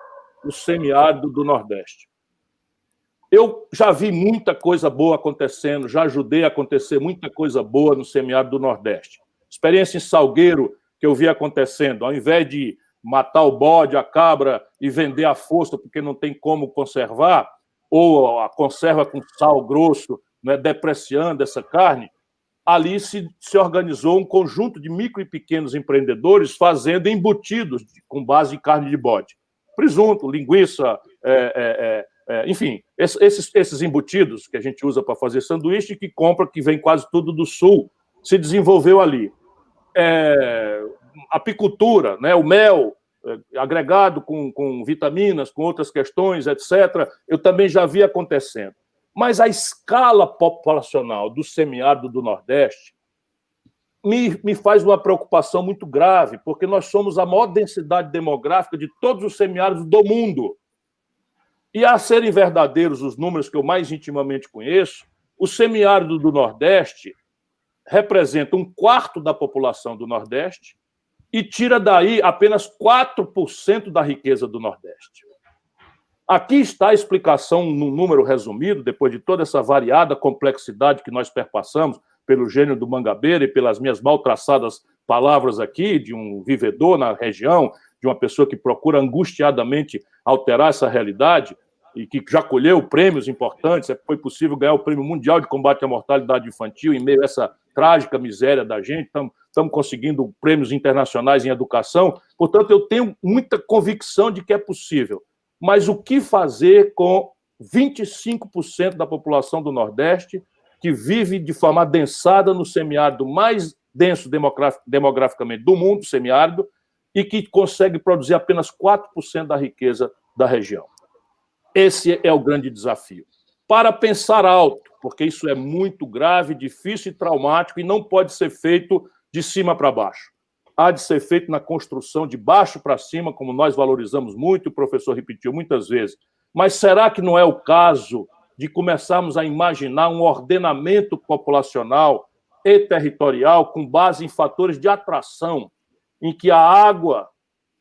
o semiárido do Nordeste. Eu já vi muita coisa boa acontecendo, já ajudei a acontecer muita coisa boa no semiárido do Nordeste. Experiência em Salgueiro que eu vi acontecendo, ao invés de matar o bode, a cabra e vender à força porque não tem como conservar, ou a conserva com sal grosso, né, depreciando essa carne, ali se organizou um conjunto de micro e pequenos empreendedores fazendo embutidos com base em carne de bode. Presunto, linguiça, enfim, esses embutidos que a gente usa para fazer sanduíche, que compra, que vem quase tudo do Sul, se desenvolveu ali. Apicultura, né, o mel, agregado com vitaminas, com outras questões, etc., eu também já vi acontecendo. Mas a escala populacional do semiárido do Nordeste me faz uma preocupação muito grave, porque nós somos a maior densidade demográfica de todos os semiáridos do mundo. E, a serem verdadeiros os números que eu mais intimamente conheço, o semiárido do Nordeste representa 1/4 da população do Nordeste e tira daí apenas 4% da riqueza do Nordeste. Aqui está a explicação num número resumido, depois de toda essa variada complexidade que nós perpassamos pelo gênio do Mangabeira e pelas minhas mal traçadas palavras aqui, de um vivedor na região, de uma pessoa que procura angustiadamente alterar essa realidade e que já colheu prêmios importantes, foi possível ganhar o Prêmio Mundial de Combate à Mortalidade Infantil em meio a essa trágica miséria da gente, estamos conseguindo prêmios internacionais em educação, portanto, eu tenho muita convicção de que é possível. Mas o que fazer com 25% da população do Nordeste que vive de forma adensada no semiárido mais denso demograficamente do mundo, semiárido, e que consegue produzir apenas 4% da riqueza da região? Esse é o grande desafio. Para pensar alto, porque isso é muito grave, difícil e traumático e não pode ser feito de cima para baixo. Há de ser feito na construção de baixo para cima, como nós valorizamos muito, o professor repetiu muitas vezes. Mas será que não é o caso de começarmos a imaginar um ordenamento populacional e territorial com base em fatores de atração, em que a água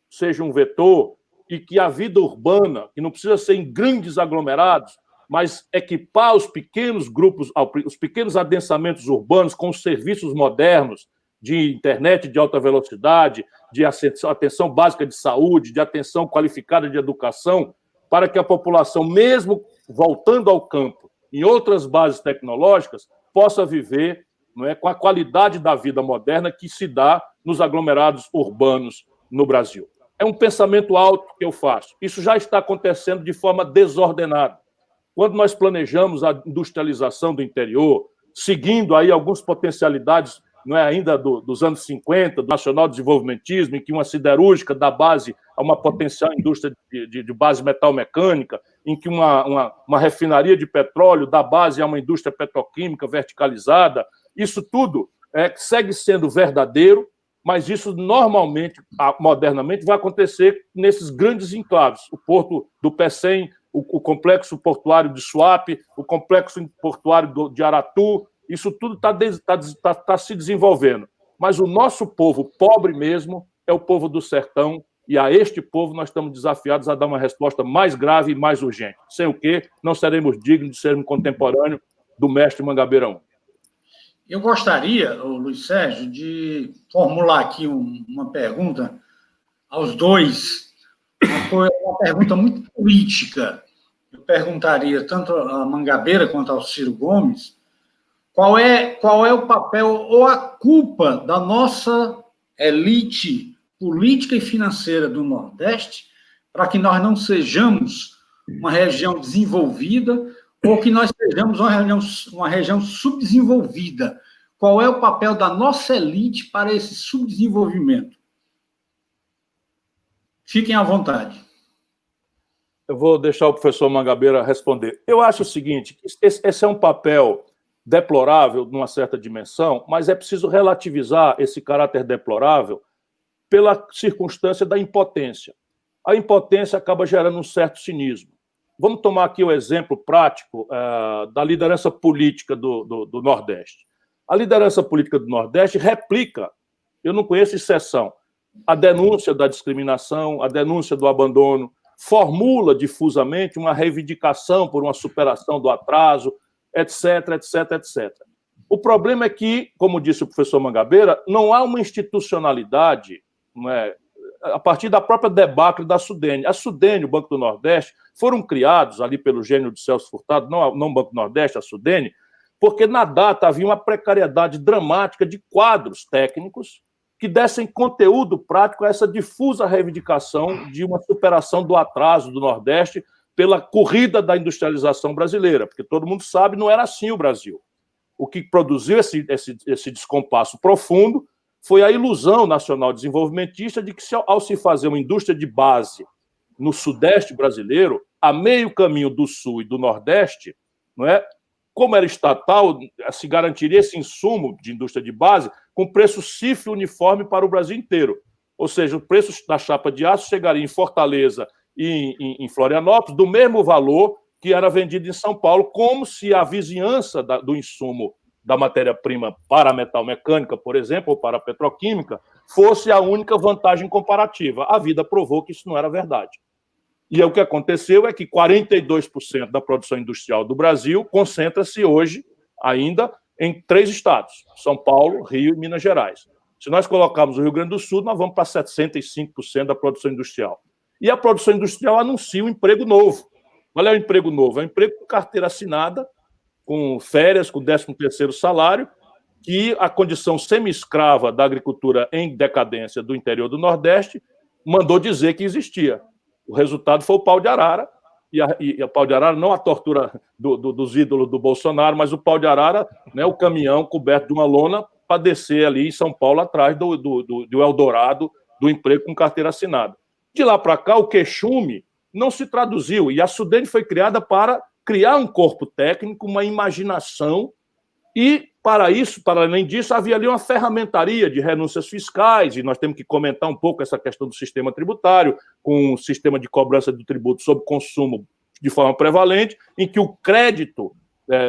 seja um vetor e que a vida urbana, que não precisa ser em grandes aglomerados, mas equipar os pequenos grupos, os pequenos adensamentos urbanos com serviços modernos de internet de alta velocidade, de atenção básica de saúde, de atenção qualificada de educação, para que a população, mesmo voltando ao campo, em outras bases tecnológicas, possa viver, não é, com a qualidade da vida moderna que se dá nos aglomerados urbanos no Brasil. É um pensamento alto que eu faço. Isso já está acontecendo de forma desordenada. Quando nós planejamos a industrialização do interior, seguindo aí algumas potencialidades, não é, ainda dos anos 50, do nacional desenvolvimentismo, em que uma siderúrgica dá base a uma potencial indústria de base metal-mecânica, em que uma refinaria de petróleo dá base a uma indústria petroquímica verticalizada, isso tudo segue sendo verdadeiro, mas isso normalmente, modernamente, vai acontecer nesses grandes enclaves. O porto do Pecém, o complexo portuário de Suape, o complexo portuário de Aratu, isso tudo está se desenvolvendo. Mas o nosso povo, pobre mesmo, é o povo do sertão, e a este povo nós estamos desafiados a dar uma resposta mais grave e mais urgente. Sem o quê, não seremos dignos de sermos contemporâneos do mestre Mangabeira I. Eu gostaria, Luiz Sérgio, de formular aqui uma pergunta aos dois, uma pergunta muito política. Eu perguntaria tanto a Mangabeira quanto ao Ciro Gomes qual é o papel ou a culpa da nossa elite política e financeira do Nordeste para que nós não sejamos uma região desenvolvida ou que nós sejamos uma região subdesenvolvida. Qual é o papel da nossa elite para esse subdesenvolvimento? Fiquem à vontade. Eu vou deixar o professor Mangabeira responder. Eu acho o seguinte, esse é um papel deplorável numa certa dimensão, mas é preciso relativizar esse caráter deplorável pela circunstância da impotência. A impotência acaba gerando um certo cinismo. Vamos tomar aqui o exemplo prático da liderança política do Nordeste. A liderança política do Nordeste replica, eu não conheço exceção, a denúncia da discriminação, a denúncia do abandono, formula difusamente uma reivindicação por uma superação do atraso, etc, etc, etc. O problema é que, como disse o professor Mangabeira, não há uma institucionalidade, não é, a partir da própria debacle da Sudene. A Sudene e o Banco do Nordeste foram criados ali pelo gênio de Celso Furtado, não o Banco do Nordeste, a Sudene, porque na data havia uma precariedade dramática de quadros técnicos que dessem conteúdo prático a essa difusa reivindicação de uma superação do atraso do Nordeste pela corrida da industrialização brasileira, porque todo mundo sabe, não era assim o Brasil. O que produziu esse descompasso profundo foi a ilusão nacional desenvolvimentista de que, ao se fazer uma indústria de base no Sudeste brasileiro, a meio caminho do Sul e do Nordeste, não é? Como era estatal, se garantiria esse insumo de indústria de base com preço CIF uniforme para o Brasil inteiro. Ou seja, o preço da chapa de aço chegaria em Fortaleza e em Florianópolis do mesmo valor que era vendido em São Paulo, como se a vizinhança do insumo da matéria-prima para a metal-mecânica, por exemplo, ou para a petroquímica, fosse a única vantagem comparativa. A vida provou que isso não era verdade. E o que aconteceu é que 42% da produção industrial do Brasil concentra-se hoje ainda em 3 estados, São Paulo, Rio e Minas Gerais. Se nós colocarmos o Rio Grande do Sul, nós vamos para 75% da produção industrial. E a produção industrial anuncia um emprego novo. Qual é o emprego novo? É um emprego com carteira assinada, com férias, com 13º salário, que a condição semi-escrava da agricultura em decadência do interior do Nordeste mandou dizer que existia. O resultado foi o pau de arara, e a pau de arara, não a tortura dos ídolos do Bolsonaro, mas o pau de arara, né, o caminhão coberto de uma lona para descer ali em São Paulo, atrás do Eldorado, do emprego com carteira assinada. De lá para cá, o queixume não se traduziu, e a Sudene foi criada para criar um corpo técnico, uma imaginação, e para isso, para além disso, havia ali uma ferramentaria de renúncias fiscais, e nós temos que comentar um pouco essa questão do sistema tributário, com um sistema de cobrança do tributo sobre consumo de forma prevalente, em que o crédito,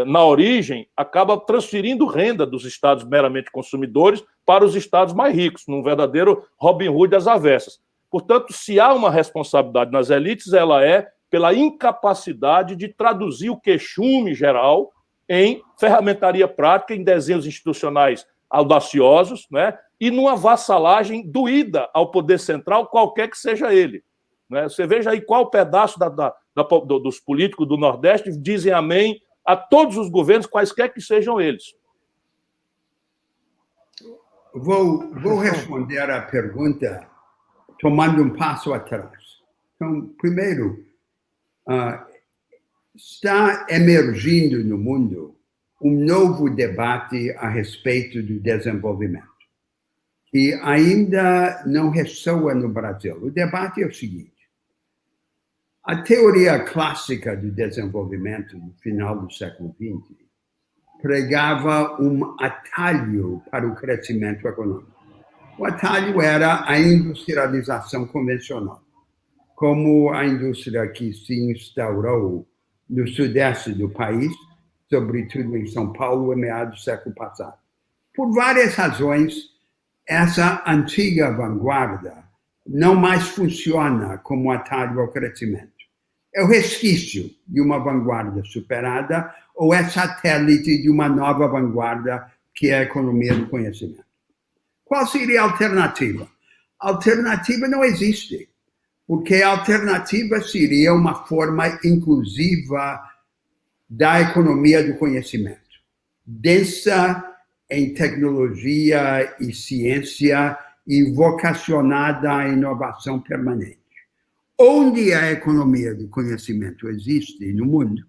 na origem, acaba transferindo renda dos estados meramente consumidores para os estados mais ricos, num verdadeiro Robin Hood às avessas. Portanto, se há uma responsabilidade nas elites, ela é pela incapacidade de traduzir o queixume geral em ferramentaria prática, em desenhos institucionais audaciosos, né? E numa vassalagem doída ao poder central, qualquer que seja ele. Né? Você veja aí qual pedaço dos políticos do Nordeste dizem amém a todos os governos, quaisquer que sejam eles. Vou responder a pergunta tomando um passo atrás. Então, primeiro, está emergindo no mundo um novo debate a respeito do desenvolvimento, que ainda não ressoa no Brasil. O debate é o seguinte: a teoria clássica do desenvolvimento no final do século XX pregava um atalho para o crescimento econômico. O atalho era a industrialização convencional, como a indústria que se instaurou no sudeste do país, sobretudo em São Paulo, em meados do século passado. Por várias razões, essa antiga vanguarda não mais funciona como atalho ao crescimento. É o resquício de uma vanguarda superada ou é satélite de uma nova vanguarda, que é a economia do conhecimento. Qual seria a alternativa? A alternativa não existe, porque a alternativa seria uma forma inclusiva da economia do conhecimento, densa em tecnologia e ciência e vocacionada à inovação permanente. Onde a economia do conhecimento existe no mundo,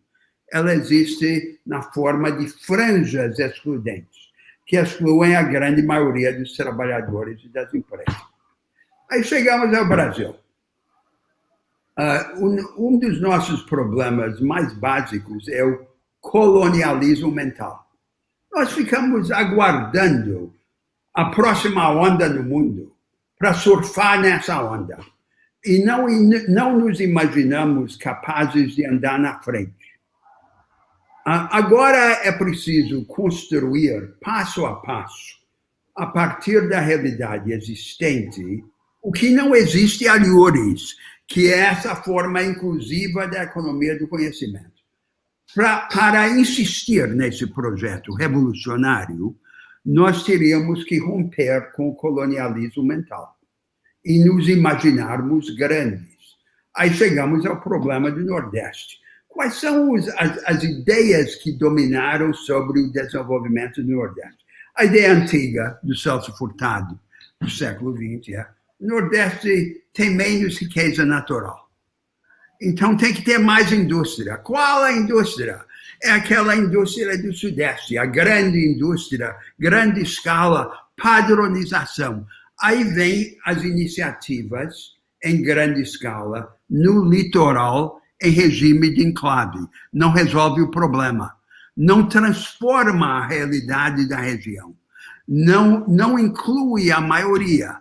ela existe na forma de franjas excludentes, que excluem a grande maioria dos trabalhadores e das empresas. Aí chegamos ao Brasil. Um dos nossos problemas mais básicos é o colonialismo mental. Nós ficamos aguardando a próxima onda no mundo para surfar nessa onda. E não nos imaginamos capazes de andar na frente. Agora é preciso construir, passo a passo, a partir da realidade existente, o que não existe a livres, que é essa forma inclusiva da economia do conhecimento. Para insistir nesse projeto revolucionário, nós teríamos que romper com o colonialismo mental e nos imaginarmos grandes. Aí chegamos ao problema do Nordeste. Quais são as ideias que dominaram sobre o desenvolvimento do Nordeste? A ideia antiga do Celso Furtado, do século XX, é: o Nordeste tem menos riqueza natural. Então tem que ter mais indústria. Qual a indústria? É aquela indústria do Sudeste, a grande indústria, grande escala, padronização. Aí vem as iniciativas em grande escala, no litoral, em regime de enclave. Não resolve o problema. Não transforma a realidade da região. Não inclui a maioria.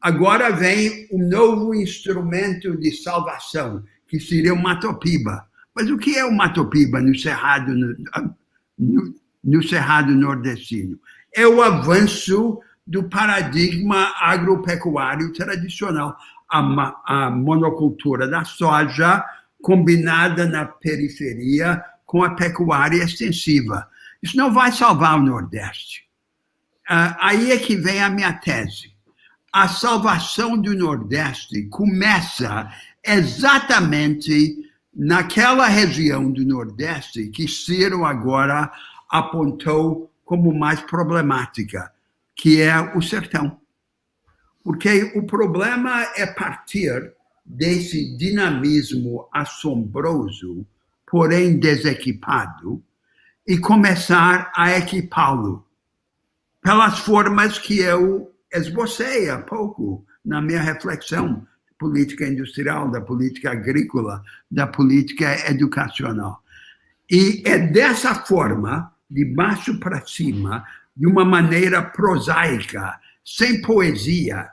Agora vem um novo instrumento de salvação, que seria o Mato-Piba. Mas o que é o Mato-Piba no Cerrado nordestino? É o avanço do paradigma agropecuário tradicional. A monocultura da soja combinada na periferia com a pecuária extensiva. Isso não vai salvar o Nordeste. Aí é que vem a minha tese. A salvação do Nordeste começa exatamente naquela região do Nordeste que Ciro agora apontou como mais problemática, que é o sertão. Porque o problema é partir desse dinamismo assombroso, porém desequipado, e começar a equipá-lo pelas formas que eu esbocei há pouco na minha reflexão da política industrial, da política agrícola, da política educacional. E é dessa forma, de baixo para cima, de uma maneira prosaica, sem poesia,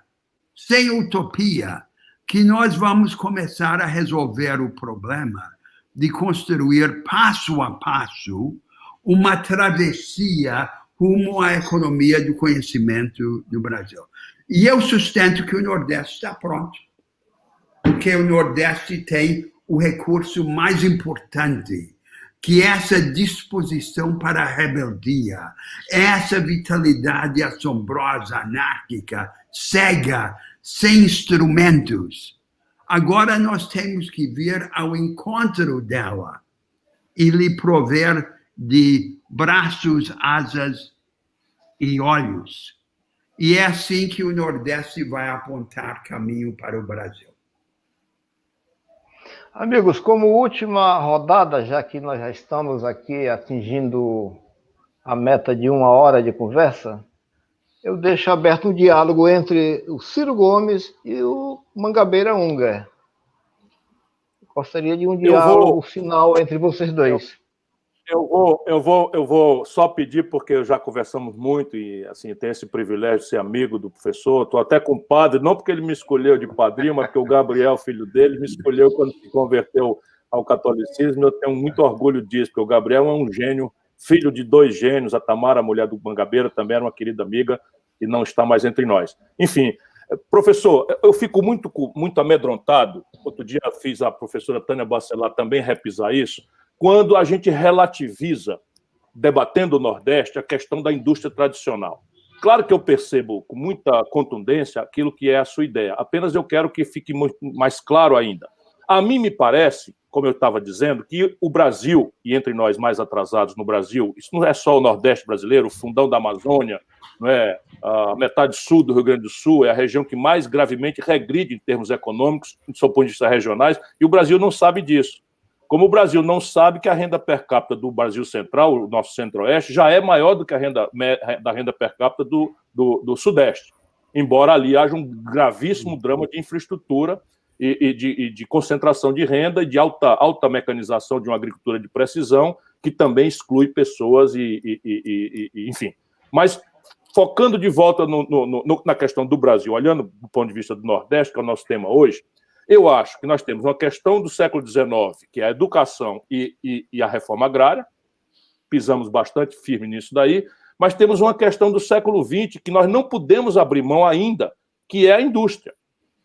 sem utopia, que nós vamos começar a resolver o problema de construir passo a passo uma travessia rumo à economia do conhecimento do Brasil. E eu sustento que o Nordeste está pronto, porque o Nordeste tem o recurso mais importante, que é essa disposição para a rebeldia, essa vitalidade assombrosa, anárquica, cega, sem instrumentos. Agora nós temos que vir ao encontro dela e lhe prover de braços, asas e olhos. E é assim que o Nordeste vai apontar caminho para o Brasil. Amigos, como última rodada, já que nós já estamos aqui atingindo a meta de 1 hora de conversa, eu deixo aberto um diálogo entre o Ciro Gomes e o Mangabeira Unger. Gostaria de um diálogo final entre vocês dois. Eu vou só pedir, porque já conversamos muito e assim tenho esse privilégio de ser amigo do professor. Estou até com o padre, não porque ele me escolheu de padrinho, mas porque o Gabriel, filho dele, me escolheu quando se converteu ao catolicismo. Eu tenho muito orgulho disso, porque o Gabriel é um gênio, filho de 2 gênios. A Tamara, a mulher do Mangabeira, também era uma querida amiga e não está mais entre nós. Enfim, professor, eu fico muito amedrontado. Outro dia fiz a professora Tânia Bacelar também repisar isso, quando a gente relativiza, debatendo o Nordeste, a questão da indústria tradicional. Claro que eu percebo com muita contundência aquilo que é a sua ideia, apenas eu quero que fique mais claro ainda. A mim me parece, como eu estava dizendo, que o Brasil, e entre nós mais atrasados no Brasil, isso não é só o Nordeste brasileiro, o fundão da Amazônia, não é? A metade sul do Rio Grande do Sul é a região que mais gravemente regride em termos econômicos, do ponto de vista regionais, e o Brasil não sabe disso. Como o Brasil não sabe que a renda per capita do Brasil Central, o nosso Centro-Oeste, já é maior do que a renda per capita do Sudeste, embora ali haja um gravíssimo drama de infraestrutura e de concentração de renda e de alta mecanização de uma agricultura de precisão, que também exclui pessoas enfim. Mas, focando de volta na questão do Brasil, olhando do ponto de vista do Nordeste, que é o nosso tema hoje, eu acho que nós temos uma questão do século XIX, que é a educação e a reforma agrária, pisamos bastante firme nisso daí, mas temos uma questão do século XX que nós não podemos abrir mão ainda, que é a indústria.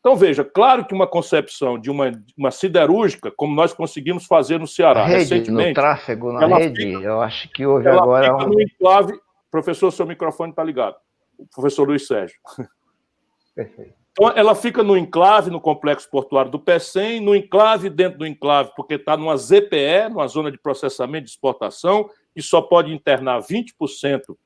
Então, veja, claro que uma concepção de uma siderúrgica, como nós conseguimos fazer no Ceará recentemente... No tráfego, na rede, eu acho que houve agora... Fica no enclave... Professor, seu microfone está ligado. O professor Luiz Sérgio. Perfeito. Então, ela fica no enclave, no complexo portuário do Pecém, no enclave, dentro do enclave, porque está numa ZPE, numa zona de processamento de exportação, que só pode internar 20%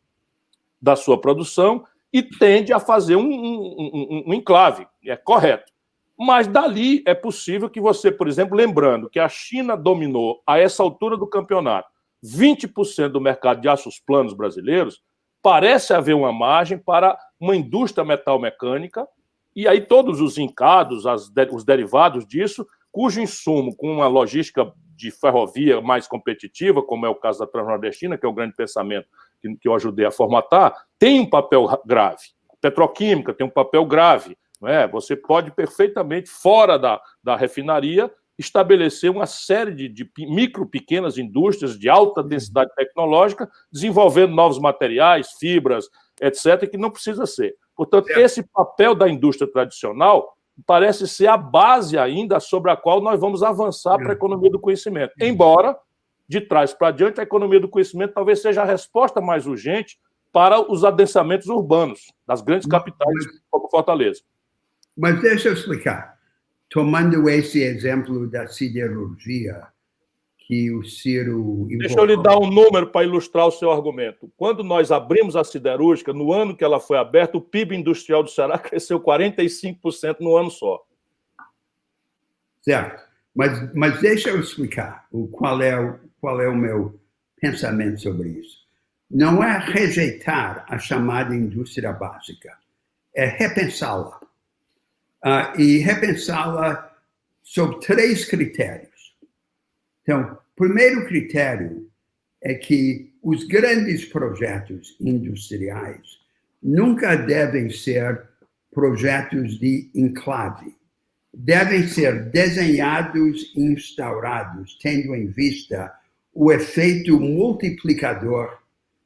da sua produção e tende a fazer um enclave, é correto. Mas dali é possível que você, por exemplo, lembrando que a China dominou, a essa altura do campeonato, 20% do mercado de aços planos brasileiros, parece haver uma margem para uma indústria metal-mecânica. E aí todos os encados, os derivados disso, cujo insumo com uma logística de ferrovia mais competitiva, como é o caso da Transnordestina, que é o grande pensamento que eu ajudei a formatar, tem um papel grave. A petroquímica tem um papel grave. Não é? Você pode perfeitamente, fora da refinaria, estabelecer uma série de pequenas indústrias de alta densidade tecnológica, desenvolvendo novos materiais, fibras, etc., que não precisa ser. Portanto, esse papel da indústria tradicional parece ser a base ainda sobre a qual nós vamos avançar para a economia do conhecimento. Embora, de trás para diante, a economia do conhecimento talvez seja a resposta mais urgente para os adensamentos urbanos das grandes capitais como Fortaleza. Mas deixa eu explicar. Tomando esse exemplo da siderurgia, que o Ciro... Deixa eu lhe dar um número para ilustrar o seu argumento. Quando nós abrimos a siderúrgica, no ano que ela foi aberta, o PIB industrial do Ceará cresceu 45% no ano só. Certo. Mas deixa eu explicar qual é o meu pensamento sobre isso. Não é rejeitar a chamada indústria básica, é repensá-la. E repensá-la sob 3 critérios. Então, o primeiro critério é que os grandes projetos industriais nunca devem ser projetos de enclave. Devem ser desenhados e instaurados, tendo em vista o efeito multiplicador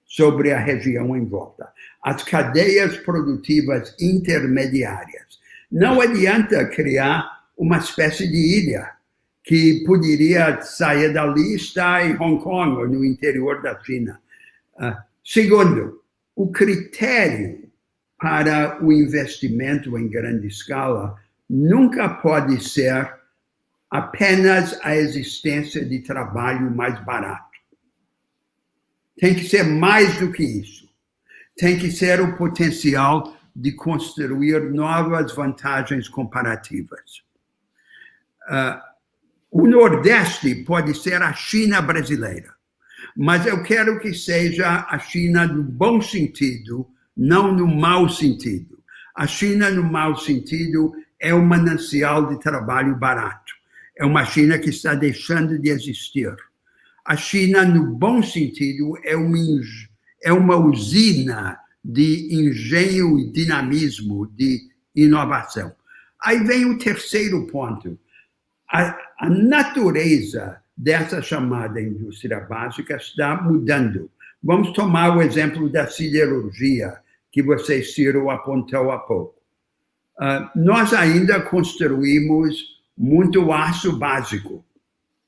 sobre a região em volta. As cadeias produtivas intermediárias. Não adianta criar uma espécie de ilha que poderia sair da lista em Hong Kong ou no interior da China. Segundo, o critério para o investimento em grande escala nunca pode ser apenas a existência de trabalho mais barato. Tem que ser mais do que isso. Tem que ser o potencial de construir novas vantagens comparativas. O Nordeste pode ser a China brasileira, mas eu quero que seja a China no bom sentido, não no mau sentido. A China no mau sentido é um manancial de trabalho barato. É uma China que está deixando de existir. A China, no bom sentido, é uma usina de engenho e dinamismo, de inovação. Aí vem o terceiro ponto. A natureza dessa chamada indústria básica está mudando. Vamos tomar o exemplo da siderurgia, que você, Ciro, apontou há pouco. Nós ainda construímos muito aço básico,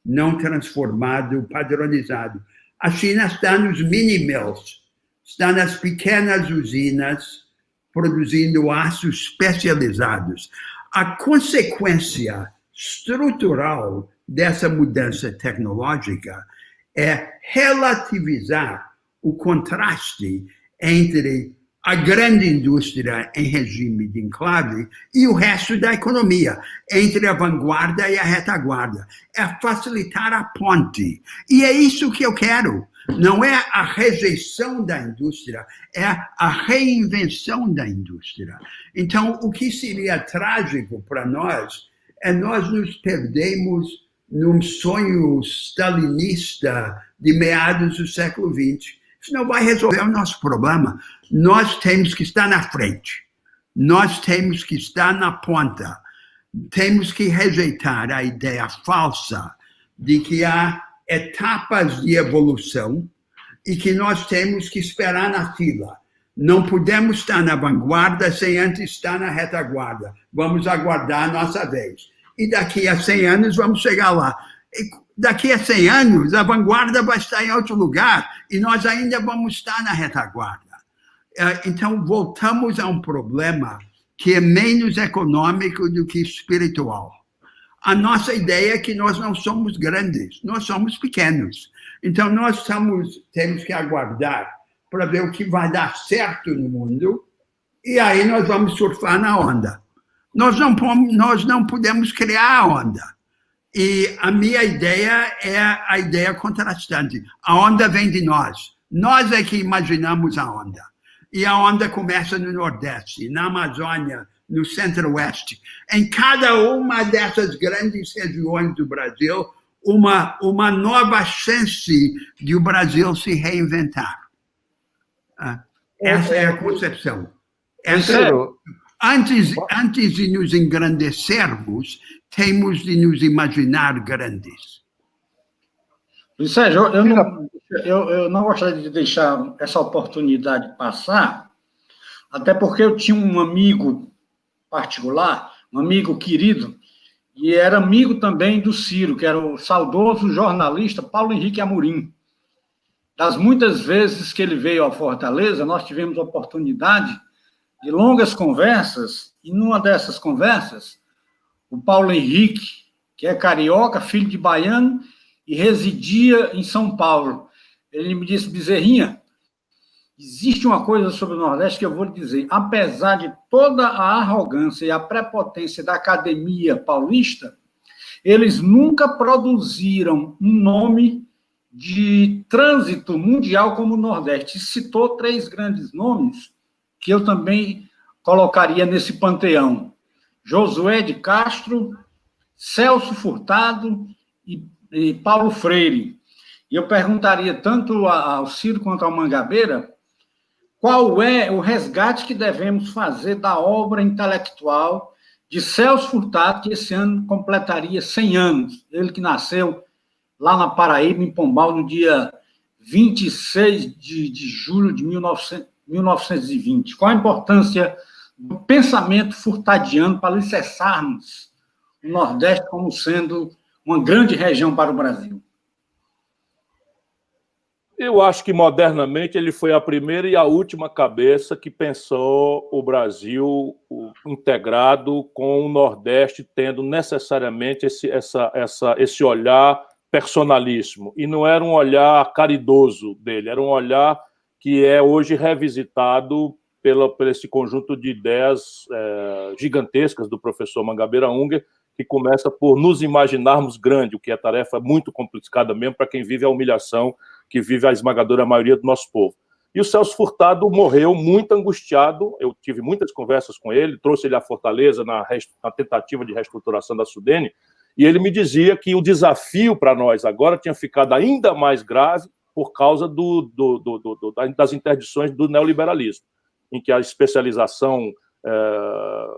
não transformado, padronizado. A China está nos mini-mills, está nas pequenas usinas, produzindo aços especializados. A consequência estrutural dessa mudança tecnológica é relativizar o contraste entre a grande indústria em regime de enclave e o resto da economia, entre a vanguarda e a retaguarda. É facilitar a ponte. E é isso que eu quero. Não é a rejeição da indústria, é a reinvenção da indústria. Então, o que seria trágico para nós é nós nos perdermos num sonho stalinista de meados do século XX. Isso não vai resolver o nosso problema. Nós temos que estar na frente. Nós temos que estar na ponta. Temos que rejeitar a ideia falsa de que há etapas de evolução e que nós temos que esperar na fila. Não podemos estar na vanguarda sem antes estar na retaguarda. Vamos aguardar a nossa vez. E daqui a 100 anos vamos chegar lá. Daqui a 100 anos, a vanguarda vai estar em outro lugar e nós ainda vamos estar na retaguarda. Então, voltamos a um problema que é menos econômico do que espiritual. A nossa ideia é que nós não somos grandes, nós somos pequenos. Então, nós temos que aguardar para ver o que vai dar certo no mundo e aí nós vamos surfar na onda. Nós não podemos criar a onda. E a minha ideia é a ideia contrastante. A onda vem de nós. Nós é que imaginamos a onda. E a onda começa no Nordeste, na Amazônia, no Centro-Oeste. Em cada uma dessas grandes regiões do Brasil, uma nova chance de o Brasil se reinventar. Essa é a concepção. Antes de nos engrandecermos, temos de nos imaginar grandes. Luiz Sérgio, eu não gostaria de deixar essa oportunidade passar, até porque eu tinha um amigo particular, um amigo querido, e era amigo também do Ciro, que era o saudoso jornalista Paulo Henrique Amorim. Das muitas vezes que ele veio a Fortaleza, nós tivemos a oportunidade de longas conversas, e numa dessas conversas, o Paulo Henrique, que é carioca, filho de baiano, e residia em São Paulo. Ele me disse: Bezerrinha, existe uma coisa sobre o Nordeste que eu vou lhe dizer. Apesar de toda a arrogância e a prepotência da academia paulista, eles nunca produziram um nome de trânsito mundial como o Nordeste. Citou 3 grandes nomes que eu também colocaria nesse panteão: Josué de Castro, Celso Furtado e Paulo Freire. E eu perguntaria tanto ao Ciro quanto ao Mangabeira qual é o resgate que devemos fazer da obra intelectual de Celso Furtado, que esse ano completaria 100 anos. Ele que nasceu lá na Paraíba, em Pombal, no dia 26 de julho de 1920. Qual a importância do pensamento furtadiano para alicerçarmos o Nordeste como sendo uma grande região para o Brasil? Eu acho que, modernamente, ele foi a primeira e a última cabeça que pensou o Brasil integrado com o Nordeste, tendo necessariamente esse olhar personalíssimo. E não era um olhar caridoso dele, era um olhar que é hoje revisitado por esse conjunto de ideias gigantescas do professor Mangabeira Unger, que começa por nos imaginarmos grande, o que é tarefa muito complicada mesmo para quem vive a humilhação que vive a esmagadora maioria do nosso povo. E o Celso Furtado morreu muito angustiado, eu tive muitas conversas com ele, trouxe ele à Fortaleza na tentativa de reestruturação da Sudene, e ele me dizia que o desafio para nós agora tinha ficado ainda mais grave por causa das interdições do neoliberalismo, em que a especialização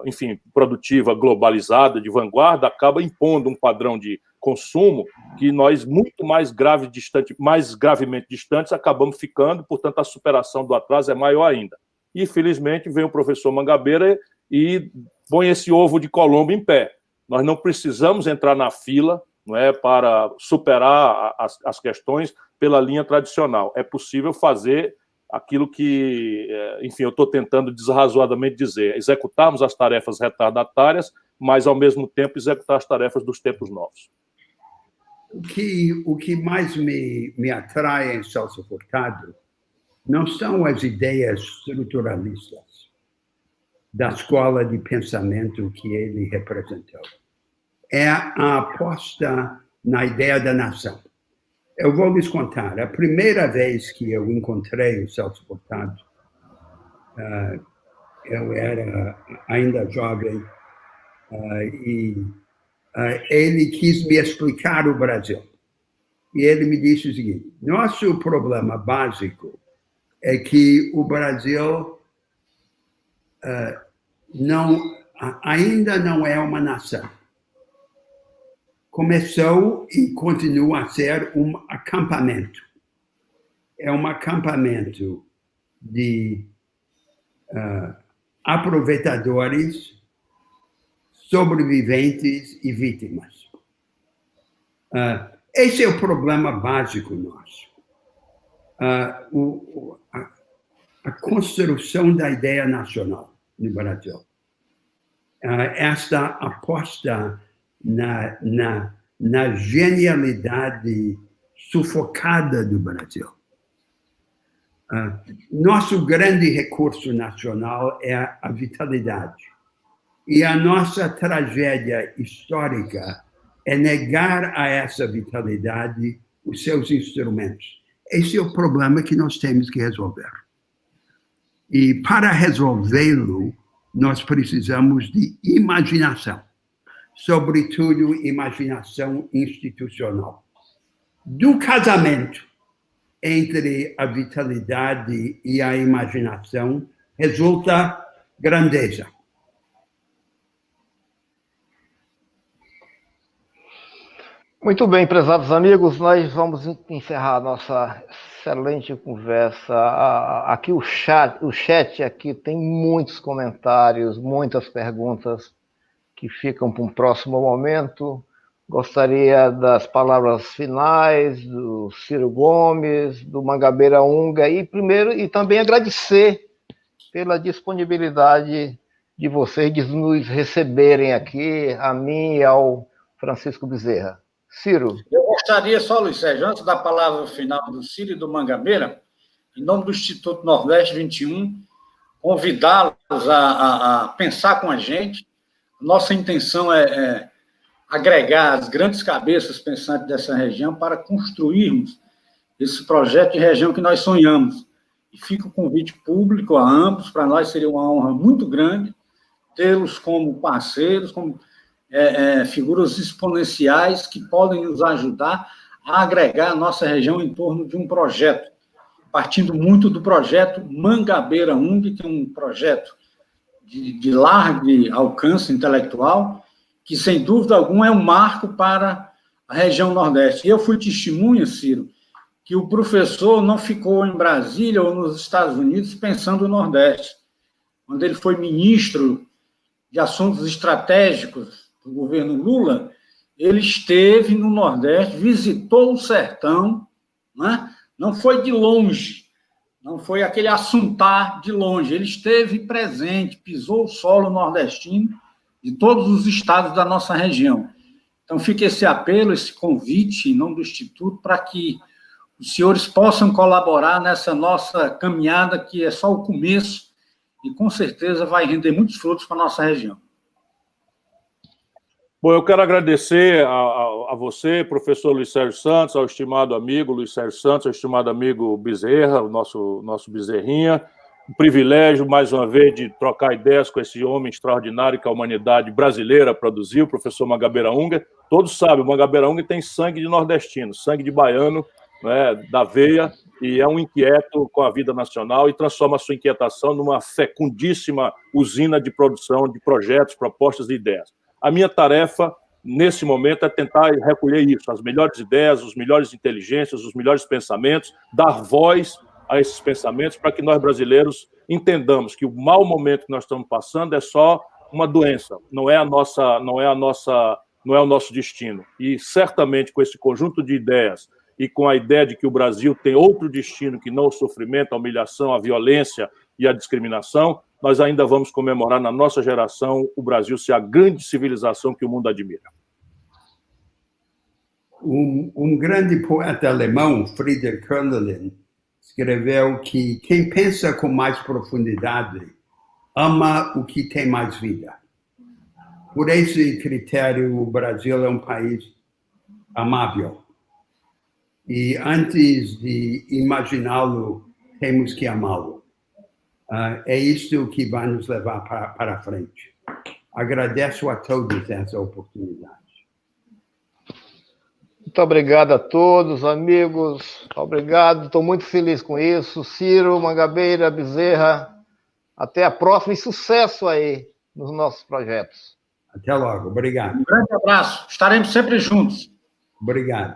enfim, produtiva globalizada, de vanguarda, acaba impondo um padrão de consumo que nós, muito mais gravemente distantes, acabamos ficando, portanto, a superação do atraso é maior ainda. E, felizmente, vem o professor Mangabeira e põe esse ovo de Colombo em pé. Nós não precisamos entrar na fila, não é, para superar as questões pela linha tradicional. É possível fazer aquilo que, enfim, eu estou tentando desrazoadamente dizer, executarmos as tarefas retardatárias, mas, ao mesmo tempo, executar as tarefas dos tempos novos. O que mais me atrai em Celso Furtado não são as ideias estruturalistas da escola de pensamento que ele representou. É a aposta na ideia da nação. Eu vou lhes contar. A primeira vez que eu encontrei o Celso Furtado, eu era ainda jovem, e ele quis me explicar o Brasil. E ele me disse o seguinte: nosso problema básico é que o Brasil ainda não é uma nação. Começou e continua a ser um acampamento. É um acampamento de aproveitadores, sobreviventes e vítimas. Esse é o problema básico nosso. A construção da ideia nacional no Brasil. Esta aposta na genialidade sufocada do Brasil. Nosso grande recurso nacional é a vitalidade. E a nossa tragédia histórica é negar a essa vitalidade os seus instrumentos. Esse é o problema que nós temos que resolver. E para resolvê-lo, nós precisamos de imaginação. Sobretudo, imaginação institucional. Do casamento entre a vitalidade e a imaginação resulta grandeza. Muito bem, prezados amigos, nós vamos encerrar nossa excelente conversa. Aqui o chat aqui tem muitos comentários, muitas perguntas que ficam para um próximo momento. Gostaria das palavras finais do Ciro Gomes, do Mangabeira Unger, e também agradecer pela disponibilidade de vocês de nos receberem aqui, a mim e ao Francisco Bezerra. Ciro. Eu gostaria só, Luiz Sérgio, antes da palavra final do Ciro e do Mangabeira, em nome do Instituto Nordeste 21, convidá-los a pensar com a gente. Nossa intenção é agregar as grandes cabeças pensantes dessa região para construirmos esse projeto de região que nós sonhamos. E fica o convite público a ambos, para nós seria uma honra muito grande tê-los como parceiros, como figuras exponenciais que podem nos ajudar a agregar a nossa região em torno de um projeto, partindo muito do projeto Mangabeira Unger, que é um projeto de largo alcance intelectual, que, sem dúvida alguma, é um marco para a região Nordeste. E eu fui testemunha, Ciro, que o professor não ficou em Brasília ou nos Estados Unidos pensando no Nordeste. Quando ele foi ministro de Assuntos Estratégicos do governo Lula, ele esteve no Nordeste, visitou o sertão, né? Não foi de longe, não foi aquele assuntar de longe, ele esteve presente, pisou o solo nordestino de todos os estados da nossa região. Então, fica esse apelo, esse convite, em nome do Instituto, para que os senhores possam colaborar nessa nossa caminhada, que é só o começo, e com certeza vai render muitos frutos para a nossa região. Bom, eu quero agradecer a você, professor Luiz Sérgio Santos, ao estimado amigo Luiz Sérgio Santos, ao estimado amigo Bezerra, o nosso Bezerrinha. Um privilégio, mais uma vez, de trocar ideias com esse homem extraordinário que a humanidade brasileira produziu, o professor Mangabeira Unger. Todos sabem, o Mangabeira Unger tem sangue de nordestino, sangue de baiano, né, da veia, e é um inquieto com a vida nacional e transforma a sua inquietação numa fecundíssima usina de produção de projetos, propostas e ideias. A minha tarefa, nesse momento, é tentar recolher isso, as melhores ideias, as melhores inteligências, os melhores pensamentos, dar voz a esses pensamentos para que nós, brasileiros, entendamos que o mau momento que nós estamos passando é só uma doença, não é o nosso destino. E, certamente, com esse conjunto de ideias e com a ideia de que o Brasil tem outro destino que não o sofrimento, a humilhação, a violência e a discriminação, nós ainda vamos comemorar na nossa geração o Brasil ser a grande civilização que o mundo admira. Um grande poeta alemão, Friedrich Hölderlin, escreveu que quem pensa com mais profundidade ama o que tem mais vida. Por esse critério, o Brasil é um país amável. E antes de imaginá-lo, temos que amá-lo. É isto que vai nos levar para frente. Agradeço a todos essa oportunidade. Muito obrigado a todos, amigos. Obrigado, estou muito feliz com isso. Ciro, Mangabeira, Bezerra, até a próxima e sucesso aí nos nossos projetos. Até logo, obrigado. Um grande abraço, estaremos sempre juntos. Obrigado.